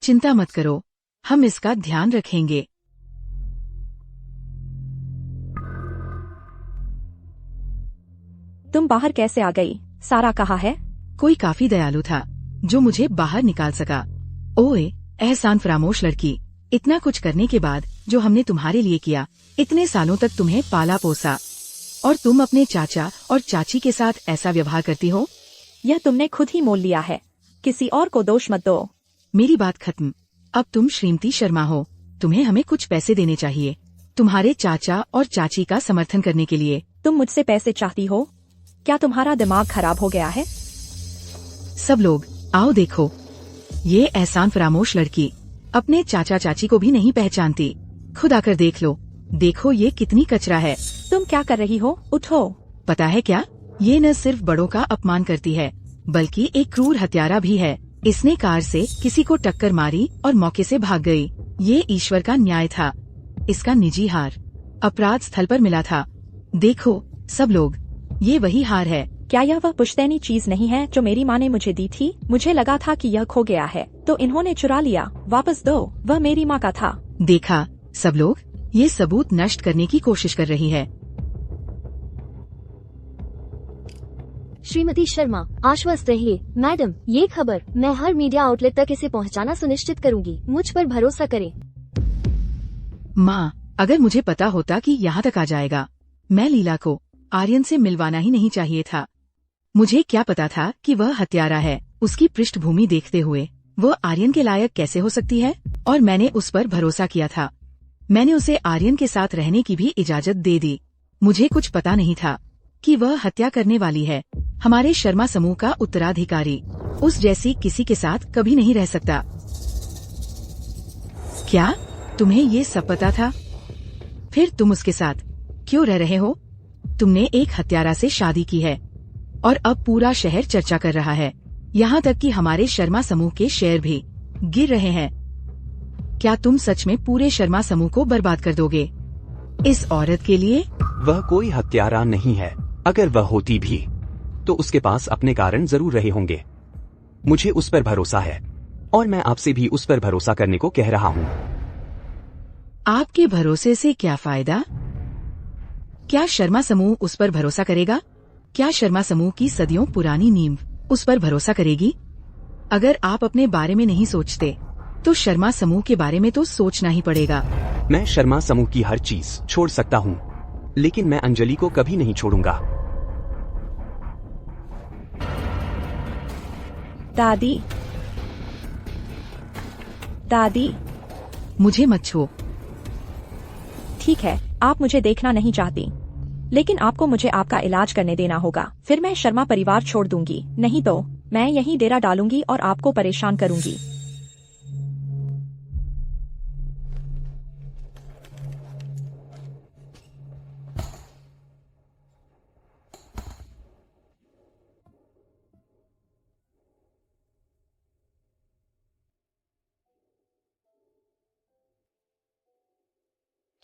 चिंता मत करो, हम इसका ध्यान रखेंगे। तुम बाहर कैसे आ गई? सारा कहाँ है? कोई काफी दयालु था जो मुझे बाहर निकाल सका। ओए एहसान फरामोश लड़की, इतना कुछ करने के बाद जो हमने तुम्हारे लिए किया, इतने सालों तक तुम्हें पाला पोसा, और तुम अपने चाचा और चाची के साथ ऐसा व्यवहार करती हो? यह तुमने खुद ही मोल लिया है, किसी और को दोष मत दो। मेरी बात खत्म। अब तुम श्रीमती शर्मा हो, तुम्हें हमें कुछ पैसे देने चाहिए तुम्हारे चाचा और चाची का समर्थन करने के लिए। तुम मुझसे पैसे चाहती हो? क्या तुम्हारा दिमाग खराब हो गया है? सब लोग आओ देखो, ये एहसान फरामोश लड़की अपने चाचा चाची को भी नहीं पहचानती। खुद आकर देख लो, देखो ये कितनी कचरा है। तुम क्या कर रही हो? उठो। पता है क्या, ये न सिर्फ बड़ों का अपमान करती है, बल्कि एक क्रूर हत्यारा भी है। इसने कार से किसी को टक्कर मारी और मौके से भाग गई। ये ईश्वर का न्याय था। इसका निजी हार अपराध स्थल पर मिला था। देखो सब लोग, ये वही हार है। क्या यह वह पुश्तैनी चीज नहीं है जो मेरी माँ ने मुझे दी थी? मुझे लगा था कि यह खो गया है, तो इन्होंने चुरा लिया। वापस दो, वह मेरी माँ का था। देखा सब लोग, ये सबूत नष्ट करने की कोशिश कर रही है। श्रीमती शर्मा, आश्वस्त रहिए। मैडम, ये खबर मैं हर मीडिया आउटलेट तक इसे पहुंचाना सुनिश्चित करूंगी। मुझ पर भरोसा करें। माँ, अगर मुझे पता होता कि यहाँ तक आ जाएगा, मैं लीला को आर्यन से मिलवाना ही नहीं चाहिए था। मुझे क्या पता था कि वह हत्यारा है। उसकी पृष्ठभूमि देखते हुए वो आर्यन के लायक कैसे हो सकती है? और मैंने उस पर भरोसा किया था। मैंने उसे आर्यन के साथ रहने की भी इजाजत दे दी। मुझे कुछ पता नहीं था कि वह हत्या करने वाली है। हमारे शर्मा समूह का उत्तराधिकारी उस जैसी किसी के साथ कभी नहीं रह सकता। क्या तुम्हें ये सब पता था? फिर तुम उसके साथ क्यों रह रहे हो? तुमने एक हत्यारा से शादी की है और अब पूरा शहर चर्चा कर रहा है। यहाँ तक कि हमारे शर्मा समूह के शेयर भी गिर रहे हैं। क्या तुम सच में पूरे शर्मा समूह को बर्बाद कर दोगे इस औरत के लिए? वह कोई हत्यारा नहीं है। अगर वह होती भी तो उसके पास अपने कारण जरूर रहे होंगे। मुझे उस पर भरोसा है और मैं आपसे भी उस पर भरोसा करने को कह रहा हूँ। आपके भरोसे से क्या फायदा? क्या शर्मा समूह उस पर भरोसा करेगा? क्या शर्मा समूह की सदियों पुरानी नींव उस पर भरोसा करेगी? अगर आप अपने बारे में नहीं सोचते तो शर्मा समूह के बारे में तो सोचना ही पड़ेगा। मैं शर्मा समूह की हर चीज छोड़ सकता हूँ, लेकिन मैं अंजलि को कभी नहीं छोड़ूंगा। दादी, दादी, मुझे मत छो। ठीक है, आप मुझे देखना नहीं चाहती, लेकिन आपको मुझे आपका इलाज करने देना होगा। फिर मैं शर्मा परिवार छोड़ दूंगी, नहीं तो मैं यहीं डेरा डालूंगी और आपको परेशान करूंगी।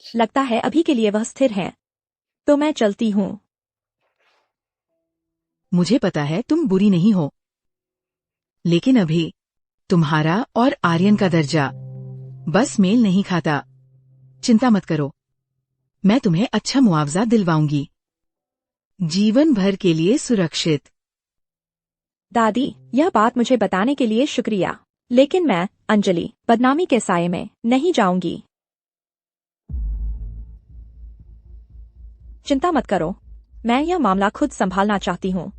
लगता है अभी के लिए वह स्थिर है, तो मैं चलती हूँ। मुझे पता है तुम बुरी नहीं हो, लेकिन अभी तुम्हारा और आर्यन का दर्जा बस मेल नहीं खाता। चिंता मत करो, मैं तुम्हें अच्छा मुआवजा दिलवाऊंगी, जीवन भर के लिए सुरक्षित। दादी, यह बात मुझे बताने के लिए शुक्रिया, लेकिन मैं अंजलि बदनामी के साये में नहीं जाऊंगी। चिंता मत करो, मैं यह मामला खुद संभालना चाहती हूँ।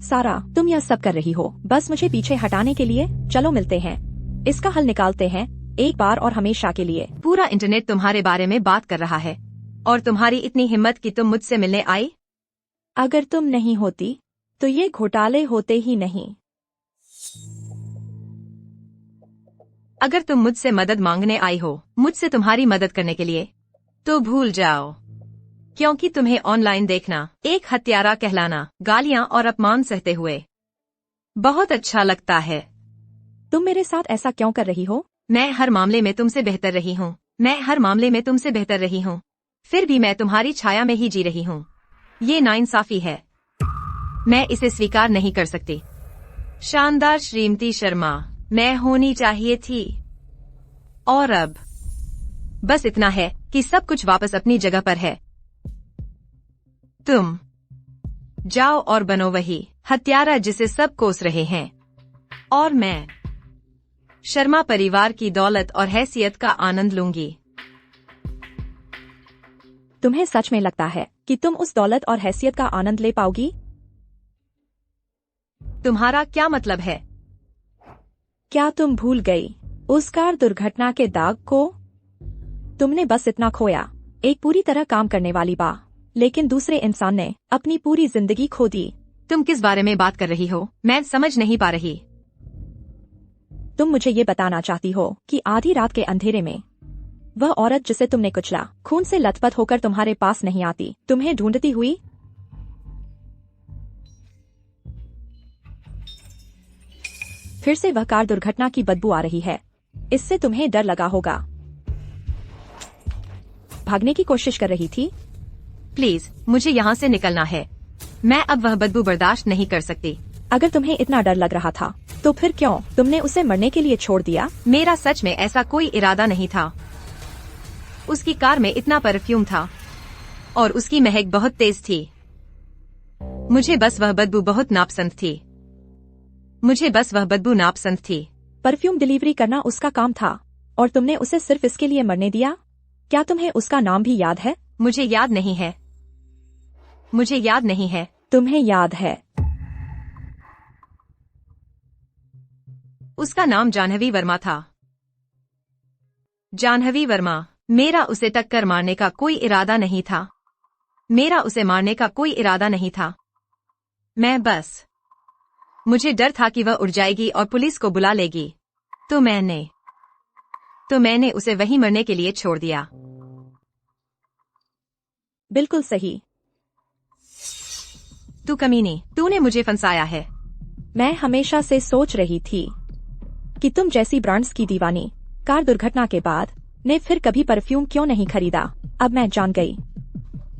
सारा, तुम यह सब कर रही हो बस मुझे पीछे हटाने के लिए? चलो मिलते हैं, इसका हल निकालते हैं एक बार और हमेशा के लिए। पूरा इंटरनेट तुम्हारे बारे में बात कर रहा है और तुम्हारी इतनी हिम्मत कि तुम मुझसे मिलने आई। अगर तुम नहीं होती तो ये घोटाले होते ही नहीं। अगर तुम मुझसे मदद मांगने आई हो, मुझसे तुम्हारी मदद करने के लिए, तो भूल जाओ, क्योंकि तुम्हें ऑनलाइन देखना, एक हत्यारा कहलाना, गालियां और अपमान सहते हुए बहुत अच्छा लगता है। तुम मेरे साथ ऐसा क्यों कर रही हो? मैं हर मामले में तुमसे बेहतर रही हूँ। मैं हर मामले में तुमसे बेहतर रही हूँ, फिर भी मैं तुम्हारी छाया में ही जी रही हूँ। ये नाइंसाफी है, मैं इसे स्वीकार नहीं कर सकती। शानदार श्रीमती शर्मा, मैं होनी चाहिए थी, और अब बस इतना है कि सब कुछ वापस अपनी जगह पर है। तुम जाओ और बनो वही हत्यारा जिसे सब कोस रहे हैं, और मैं शर्मा परिवार की दौलत और हैसियत का आनंद लूंगी। तुम्हें सच में लगता है कि तुम उस दौलत और हैसियत का आनंद ले पाओगी? तुम्हारा क्या मतलब है? क्या तुम भूल गई उस कार दुर्घटना के दाग को? तुमने बस इतना खोया, एक पूरी तरह काम करने वाली बा, लेकिन दूसरे इंसान ने अपनी पूरी जिंदगी खो दी। तुम किस बारे में बात कर रही हो? मैं समझ नहीं पा रही। तुम मुझे ये बताना चाहती हो कि आधी रात के अंधेरे में वह औरत जिसे तुमने कुचला, खून से लथपथ होकर तुम्हारे पास नहीं आती, तुम्हें ढूंढती हुई? फिर से वह कार दुर्घटना की बदबू आ रही है, इससे तुम्हें डर लगा होगा। भागने की कोशिश कर रही थी? प्लीज, मुझे यहाँ से निकलना है। मैं अब वह बदबू बर्दाश्त नहीं कर सकती। अगर तुम्हें इतना डर लग रहा था, तो फिर क्यों तुमने उसे मरने के लिए छोड़ दिया? मेरा सच में ऐसा कोई इरादा नहीं था। उसकी कार में इतना परफ्यूम था और उसकी महक बहुत तेज थी। मुझे बस वह बदबू बहुत नापसंद थी। मुझे बस वह बदबू नापसंद थी। परफ्यूम डिलीवरी करना उसका काम था और तुमने उसे सिर्फ इसके लिए मरने दिया? क्या तुम्हें उसका नाम भी याद है? मुझे याद नहीं है। मुझे याद नहीं है। तुम्हें याद है। उसका नाम जाह्नवी वर्मा था। जाह्नवी वर्मा। मेरा उसे टक्कर मारने का कोई इरादा नहीं था। मेरा उसे मारने का कोई इरादा नहीं था। मुझे डर था कि वह उड़ जाएगी और पुलिस को बुला लेगी। तो मैंने उसे वहीं मरने के लिए छोड़ दिया। बिल्कुल सही। तू कमीनी, तूने मुझे फंसाया है। मैं हमेशा से सोच रही थी कि तुम जैसी ब्रांड्स की दीवानी कार दुर्घटना के बाद ने फिर कभी परफ्यूम क्यों नहीं खरीदा। अब मैं जान गई,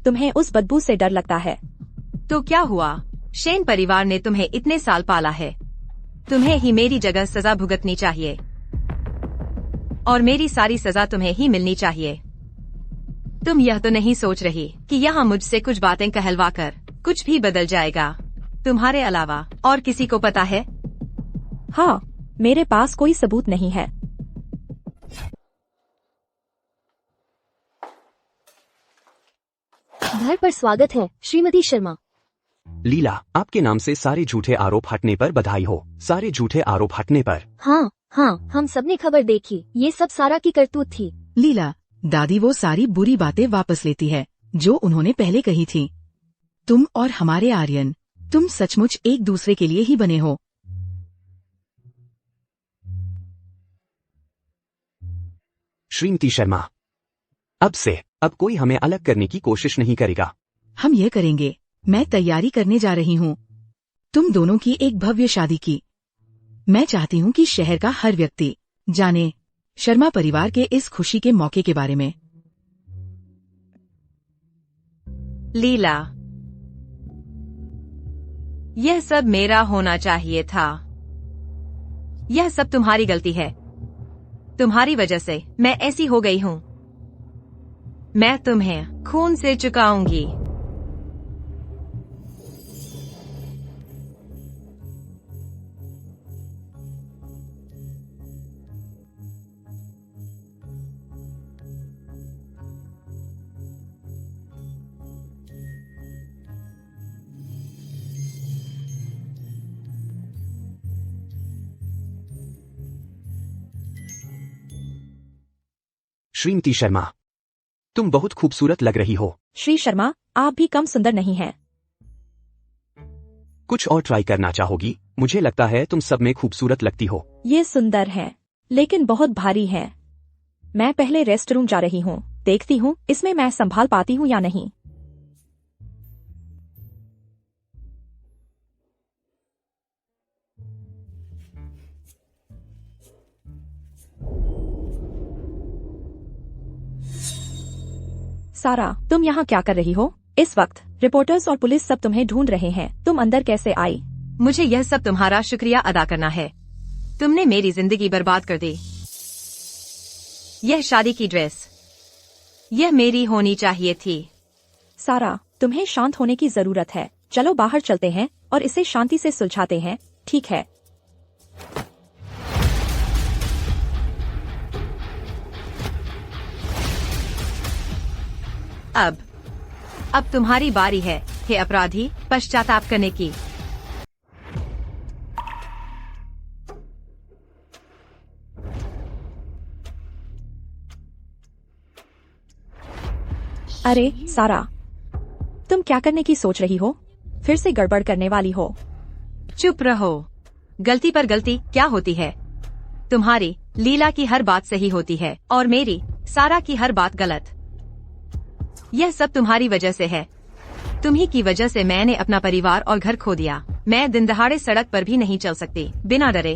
तुम्हें उस बदबू से डर लगता है। तो क्या हुआ? शेन परिवार ने तुम्हें इतने साल पाला है। तुम्हें ही मेरी जगह सजा भुगतनी चाहिए और मेरी सारी सजा तुम्हें ही मिलनी चाहिए। तुम यह तो नहीं सोच रही कि यहाँ मुझसे कुछ बातें कहलवाकर कुछ भी बदल जाएगा। तुम्हारे अलावा और किसी को पता है? हाँ, मेरे पास कोई सबूत नहीं है। घर पर स्वागत है श्रीमती शर्मा। लीला, आपके नाम से सारे झूठे आरोप हटने पर बधाई हो। सारे झूठे आरोप हटने पर। हाँ, हम सबने खबर देखी। ये सब सारा की करतूत थी। लीला, दादी वो सारी बुरी बातें वापस लेती है जो उन्होंने पहले कही थी। तुम और हमारे आर्यन, तुम सचमुच एक दूसरे के लिए ही बने हो। श्रीमती शर्मा, अब कोई हमें अलग करने की कोशिश नहीं करेगा। हम ये करेंगे। मैं तैयारी करने जा रही हूँ तुम दोनों की एक भव्य शादी की। मैं चाहती हूँ कि शहर का हर व्यक्ति जाने शर्मा परिवार के इस खुशी के मौके के बारे में। लीला, यह सब मेरा होना चाहिए था। यह सब तुम्हारी गलती है। तुम्हारी वजह से मैं ऐसी हो गई हूँ। मैं तुम्हें खून से चुकाऊंगी। श्रीमती शर्मा, तुम बहुत खूबसूरत लग रही हो। श्री शर्मा, आप भी कम सुंदर नहीं हैं। कुछ और ट्राई करना चाहोगी? मुझे लगता है तुम सब में खूबसूरत लगती हो। ये सुंदर है लेकिन बहुत भारी है। मैं पहले रेस्ट रूम जा रही हूँ, देखती हूँ इसमें मैं संभाल पाती हूँ या नहीं। सारा, तुम यहाँ क्या कर रही हो? इस वक्त रिपोर्टर्स और पुलिस सब तुम्हें ढूंढ रहे हैं। तुम अंदर कैसे आई? मुझे यह सब तुम्हारा शुक्रिया अदा करना है। तुमने मेरी जिंदगी बर्बाद कर दी। यह शादी की ड्रेस, यह मेरी होनी चाहिए थी। सारा, तुम्हें शांत होने की जरूरत है। चलो बाहर चलते हैं और इसे शांति से सुलझाते हैं, ठीक है? अब तुम्हारी बारी है, हे अपराधी, पश्चाताप करने की। अरे सारा, तुम क्या करने की सोच रही हो? फिर से गड़बड़ करने वाली हो। चुप रहो। गलती पर गलती क्या होती है? तुम्हारी लीला की हर बात सही होती है और मेरी सारा की हर बात गलत। यह सब तुम्हारी वजह से है। तुम्ही की वजह से मैंने अपना परिवार और घर खो दिया। मैं दिन दहाड़े सड़क पर भी नहीं चल सकती बिना डरे।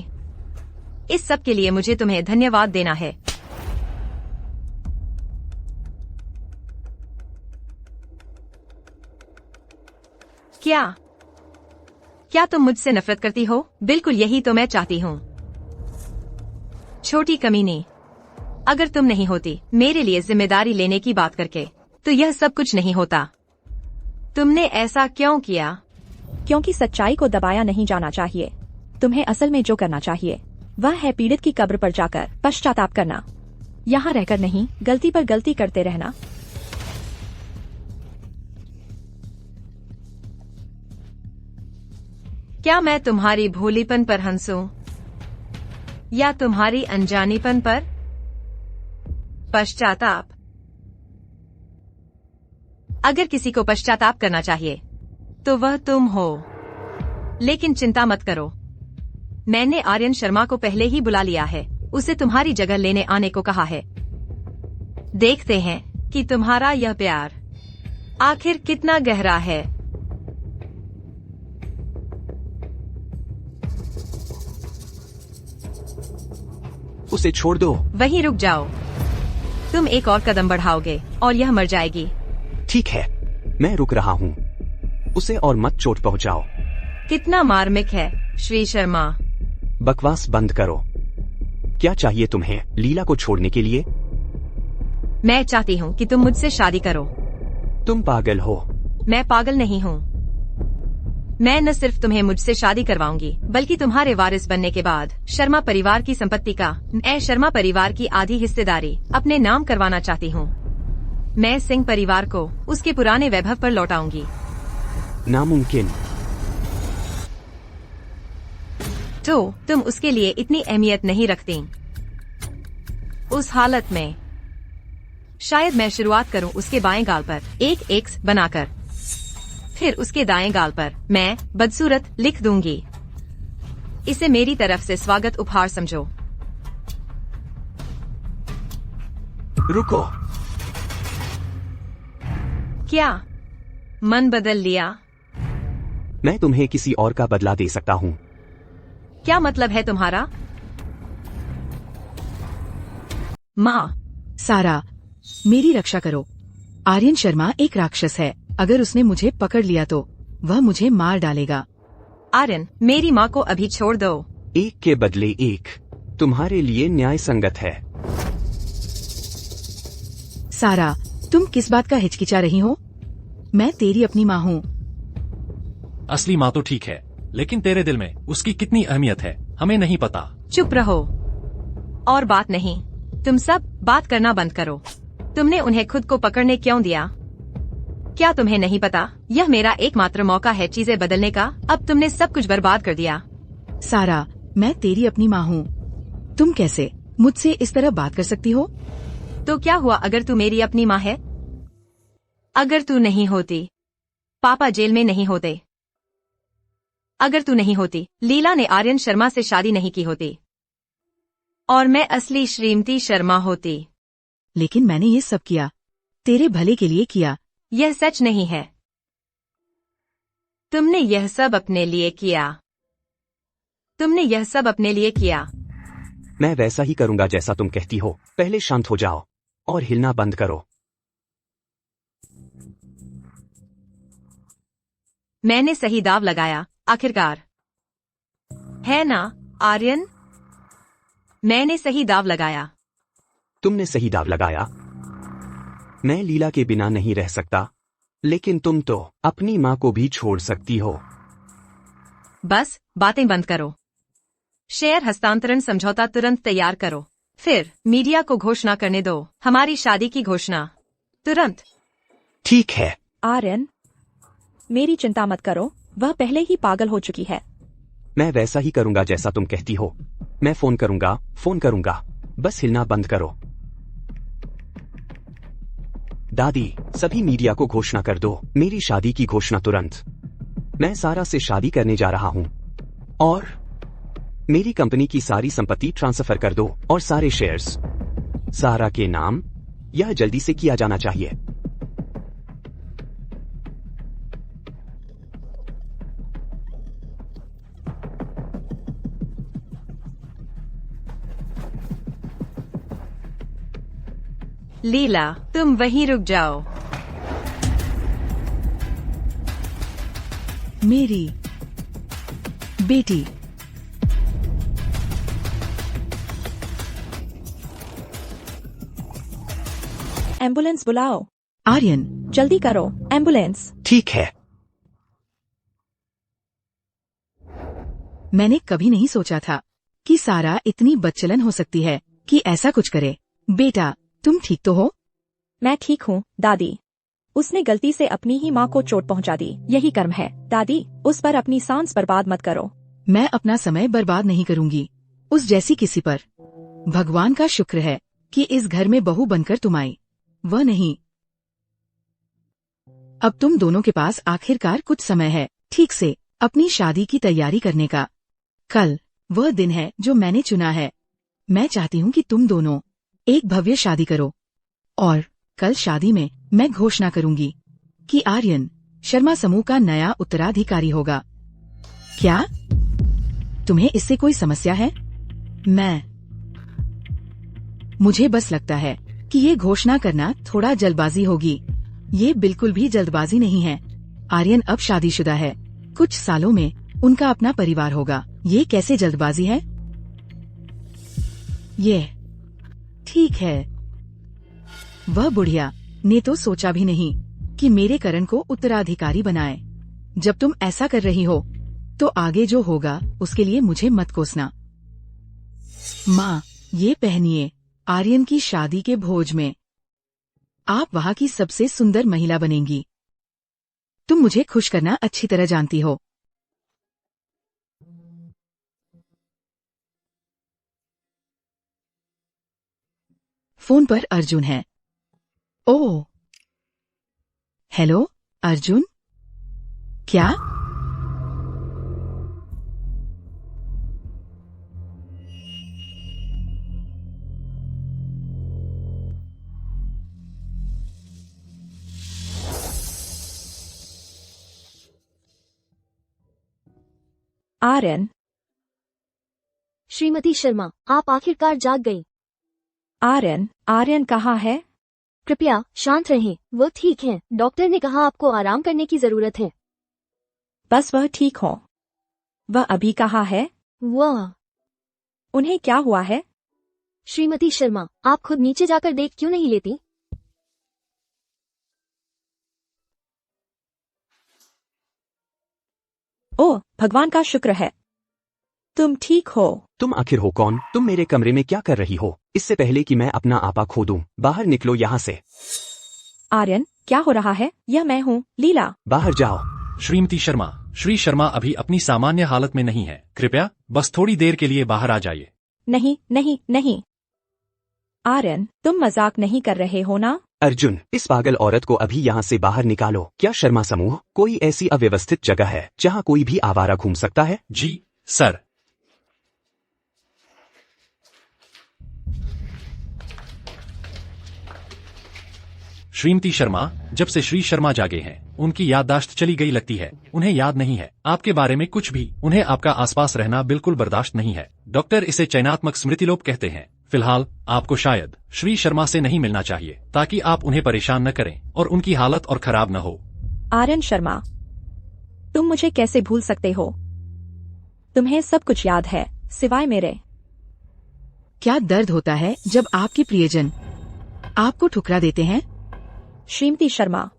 इस सब के लिए मुझे तुम्हें धन्यवाद देना है। क्या तुम मुझसे नफरत करती हो? बिल्कुल यही तो मैं चाहती हूँ। छोटी कमीनी, अगर तुम नहीं होती मेरे लिए जिम्मेदारी लेने की बात करके, तो यह सब कुछ नहीं होता। तुमने ऐसा क्यों किया? क्योंकि सच्चाई को दबाया नहीं जाना चाहिए। तुम्हें असल में जो करना चाहिए वह है पीड़ित की कब्र पर जाकर पश्चाताप करना, यहाँ रहकर नहीं, गलती पर गलती करते रहना। क्या मैं तुम्हारी भोलीपन पर हंसूं या तुम्हारी अनजानीपन पर? पश्चाताप। अगर किसी को पश्चाताप करना चाहिए तो वह तुम हो। लेकिन चिंता मत करो, मैंने आर्यन शर्मा को पहले ही बुला लिया है। उसे तुम्हारी जगह लेने आने को कहा है। देखते हैं कि तुम्हारा यह प्यार आखिर कितना गहरा है। उसे छोड़ दो। वहीं रुक जाओ, तुम एक और कदम बढ़ाओगे और यह मर जाएगी। ठीक है, मैं रुक रहा हूँ। उसे और मत चोट पहुँचाओ। कितना मार्मिक है श्री शर्मा। बकवास बंद करो। क्या चाहिए तुम्हें लीला को छोड़ने के लिए? मैं चाहती हूँ कि तुम मुझसे शादी करो। तुम पागल हो। मैं पागल नहीं हूँ। मैं न सिर्फ तुम्हें मुझसे शादी करवाऊंगी बल्कि तुम्हारे वारिस बनने के बाद शर्मा परिवार की संपत्ति का मैं शर्मा परिवार की आधी हिस्सेदारी अपने नाम करवाना चाहती हूँ। मैं सिंह परिवार को उसके पुराने वैभव पर लौटाऊंगी। नामुमकिन। तो तुम उसके लिए इतनी अहमियत नहीं रखती। उस हालत में शायद मैं शुरुआत करूं उसके बाएं गाल पर एक एक्स बनाकर, फिर उसके दाएं गाल पर मैं बदसूरत लिख दूंगी। इसे मेरी तरफ से स्वागत उपहार समझो। रुको। क्या मन बदल लिया? मैं तुम्हें किसी और का बदला दे सकता हूँ। क्या मतलब है तुम्हारा? माँ। सारा, मेरी रक्षा करो। आर्यन शर्मा एक राक्षस है। अगर उसने मुझे पकड़ लिया तो वह मुझे मार डालेगा। आर्यन, मेरी माँ को अभी छोड़ दो। एक के बदले एक तुम्हारे लिए न्याय संगत है। सारा, तुम किस बात का हिचकिचा रही हो? मैं तेरी अपनी माँ हूँ। असली माँ तो ठीक है, लेकिन तेरे दिल में उसकी कितनी अहमियत है हमें नहीं पता। चुप रहो और बात नहीं। तुम सब बात करना बंद करो। तुमने उन्हें खुद को पकड़ने क्यों दिया? क्या तुम्हें नहीं पता यह मेरा एकमात्र मौका है चीजें बदलने का? अब तुमने सब कुछ बर्बाद कर दिया। सारा, मैं तेरी अपनी माँ हूँ। तुम कैसे मुझसे इस तरह बात कर सकती हो? तो क्या हुआ अगर तू मेरी अपनी माँ है? अगर तू नहीं होती, पापा जेल में नहीं होते। अगर तू नहीं होती, लीला ने आर्यन शर्मा से शादी नहीं की होती और मैं असली श्रीमती शर्मा होती। लेकिन मैंने ये सब किया तेरे भले के लिए किया। यह सच नहीं है। तुमने यह सब अपने लिए किया। तुमने यह सब अपने लिए किया। मैं वैसा ही करूंगा जैसा तुम कहती हो। पहले शांत हो जाओ और हिलना बंद करो। मैंने सही दाव लगाया आखिरकार, है ना आर्यन? मैंने सही दाव लगाया। तुमने सही दाव लगाया। मैं लीला के बिना नहीं रह सकता, लेकिन तुम तो अपनी माँ को भी छोड़ सकती हो। बस बातें बंद करो। शेयर हस्तांतरण समझौता तुरंत तैयार करो। फिर मीडिया को घोषणा करने दो हमारी शादी की घोषणा तुरंत। ठीक है। आर्यन, मेरी चिंता मत करो, वह पहले ही पागल हो चुकी है। मैं वैसा ही करूंगा जैसा तुम कहती हो। मैं फोन करूंगा। बस हिलना बंद करो। दादी, सभी मीडिया को घोषणा कर दो मेरी शादी की घोषणा तुरंत। मैं सारा से शादी करने जा रहा हूं और मेरी कंपनी की सारी संपत्ति ट्रांसफर कर दो और सारे शेयर्स सारा के नाम। यह जल्दी से किया जाना चाहिए। लीला, तुम वहीं रुक जाओ। मेरी बेटी। एम्बुलेंस बुलाओ। आर्यन, जल्दी करो, एम्बुलेंस। ठीक है। मैंने कभी नहीं सोचा था कि सारा इतनी बदचलन हो सकती है कि ऐसा कुछ करे। बेटा, तुम ठीक तो हो? मैं ठीक हूँ दादी। उसने गलती से अपनी ही माँ को चोट पहुँचा दी। यही कर्म है। दादी, उस पर अपनी सांस बर्बाद मत करो। मैं अपना समय बर्बाद नहीं करूंगी उस जैसी किसी पर। भगवान का शुक्र है कि इस घर में बहू बनकर तुम आई, वह नहीं। अब तुम दोनों के पास आखिरकार कुछ समय है ठीक से अपनी शादी की तैयारी करने का। कल वह दिन है जो मैंने चुना है। मैं चाहती हूँ कि तुम दोनों एक भव्य शादी करो और कल शादी में मैं घोषणा करूंगी कि आर्यन शर्मा समूह का नया उत्तराधिकारी होगा। क्या तुम्हें इससे कोई समस्या है? मुझे बस लगता है कि ये घोषणा करना थोड़ा जल्दबाजी होगी। ये बिल्कुल भी जल्दबाजी नहीं है। आर्यन अब शादीशुदा है, कुछ सालों में उनका अपना परिवार होगा। ये कैसे जल्दबाजी है? ये ठीक है। वह बुढ़िया ने तो सोचा भी नहीं कि मेरे करण को उत्तराधिकारी बनाए। जब तुम ऐसा कर रही हो तो आगे जो होगा उसके लिए मुझे मत कोसना। माँ, ये पहनिए आर्यन की शादी के भोज में। आप वहाँ की सबसे सुंदर महिला बनेंगी। तुम मुझे खुश करना अच्छी तरह जानती हो। फोन पर अर्जुन है। ओह, हेलो अर्जुन, क्या? आर्यन। श्रीमती शर्मा, आप आखिरकार जाग गई। आर्यन कहाँ है? कृपया शांत रहें, वो ठीक हैं। डॉक्टर ने कहा आपको आराम करने की जरूरत है। बस वह ठीक हो। वह अभी कहाँ है? वह उन्हें क्या हुआ है? श्रीमती शर्मा, आप खुद नीचे जाकर देख क्यों नहीं लेती? ओह, भगवान का शुक्र है तुम ठीक हो। तुम आखिर हो कौन? तुम मेरे कमरे में क्या कर रही हो? इससे पहले कि मैं अपना आपा खो दूं, बाहर निकलो यहाँ से। आर्यन, क्या हो रहा है? यह मैं हूँ, लीला। बाहर जाओ। श्रीमती शर्मा, श्री शर्मा अभी अपनी सामान्य हालत में नहीं है। कृपया बस थोड़ी देर के लिए बाहर आ जाइए। नहीं। आर्यन, तुम मजाक नहीं कर रहे हो ना? अर्जुन, इस पागल औरत को अभी यहाँ से बाहर निकालो। क्या शर्मा समूह कोई ऐसी अव्यवस्थित जगह है जहाँ कोई भी आवारा घूम सकता है? जी सर। श्रीमती शर्मा, जब से श्री शर्मा जागे हैं उनकी याददाश्त चली गई लगती है। उन्हें याद नहीं है आपके बारे में कुछ भी। उन्हें आपका आसपास रहना बिल्कुल बर्दाश्त नहीं है। डॉक्टर इसे चयनात्मक स्मृतिलोप कहते हैं। फिलहाल आपको शायद श्री शर्मा से नहीं मिलना चाहिए ताकि आप उन्हें परेशान न करें और उनकी हालत और खराब न हो। आर्यन शर्मा, तुम मुझे कैसे भूल सकते हो? तुम्हें सब कुछ याद है सिवाय मेरे। क्या दर्द होता है जब आपके प्रियजन आपको ठुकरा देते हैं? श्रीमती शर्मा,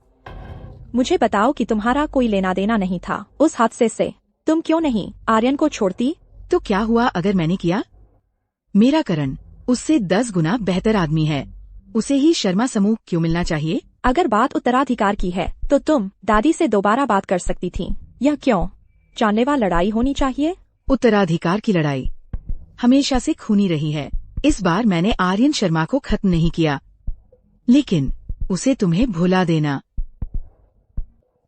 मुझे बताओ कि तुम्हारा कोई लेना देना नहीं था उस हादसे से। तुम क्यों नहीं आर्यन को छोड़ती? तो क्या हुआ अगर मैंने किया? मेरा करण उससे 10 गुना बेहतर आदमी है। उसे ही शर्मा समूह क्यों मिलना चाहिए? अगर बात उत्तराधिकार की है तो तुम दादी से दोबारा बात कर सकती थी। यह क्यों जानलेवा लड़ाई होनी चाहिए? उत्तराधिकार की लड़ाई हमेशा से खूनी रही है। इस बार मैंने आर्यन शर्मा को खत्म नहीं किया, लेकिन उसे तुम्हें भुला देना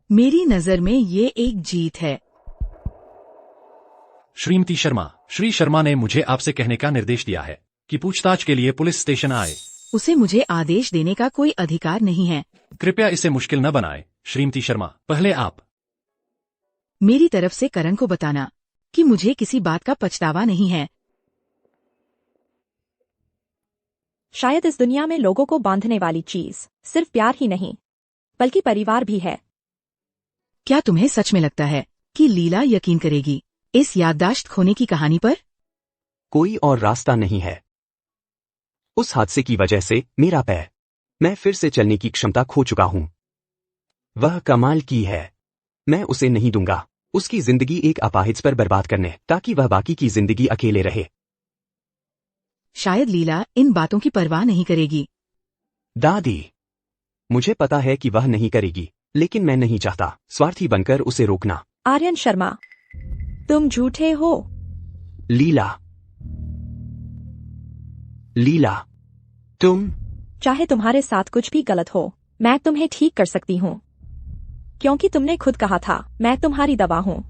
मेरी नजर में ये एक जीत है। श्रीमती शर्मा, श्री शर्मा ने मुझे आपसे कहने का निर्देश दिया है कि पूछताछ के लिए पुलिस स्टेशन आए। उसे मुझे आदेश देने का कोई अधिकार नहीं है। कृपया इसे मुश्किल न बनाएं। श्रीमती शर्मा, पहले आप मेरी तरफ से करण को बताना कि मुझे किसी बात का पछतावा नहीं है। शायद इस दुनिया में लोगों को बांधने वाली चीज सिर्फ प्यार ही नहीं बल्कि परिवार भी है। क्या तुम्हें सच में लगता है कि लीला यकीन करेगी इस याददाश्त खोने की कहानी पर? कोई और रास्ता नहीं है। उस हादसे की वजह से मेरा पैर, मैं फिर से चलने की क्षमता खो चुका हूं। वह कमाल की है। मैं उसे नहीं दूंगा उसकी जिंदगी एक अपाहिज पर बर्बाद करने ताकि वह बाकी की जिंदगी अकेले रहे। शायद लीला इन बातों की परवाह नहीं करेगी। दादी, मुझे पता है कि वह नहीं करेगी, लेकिन मैं नहीं चाहता स्वार्थी बनकर उसे रोकना। आर्यन शर्मा, तुम झूठे हो। लीला, लीला, तुम। चाहे तुम्हारे साथ कुछ भी गलत हो, मैं तुम्हें ठीक कर सकती हूँ, क्योंकि तुमने खुद कहा था मैं तुम्हारी दवा हूँ।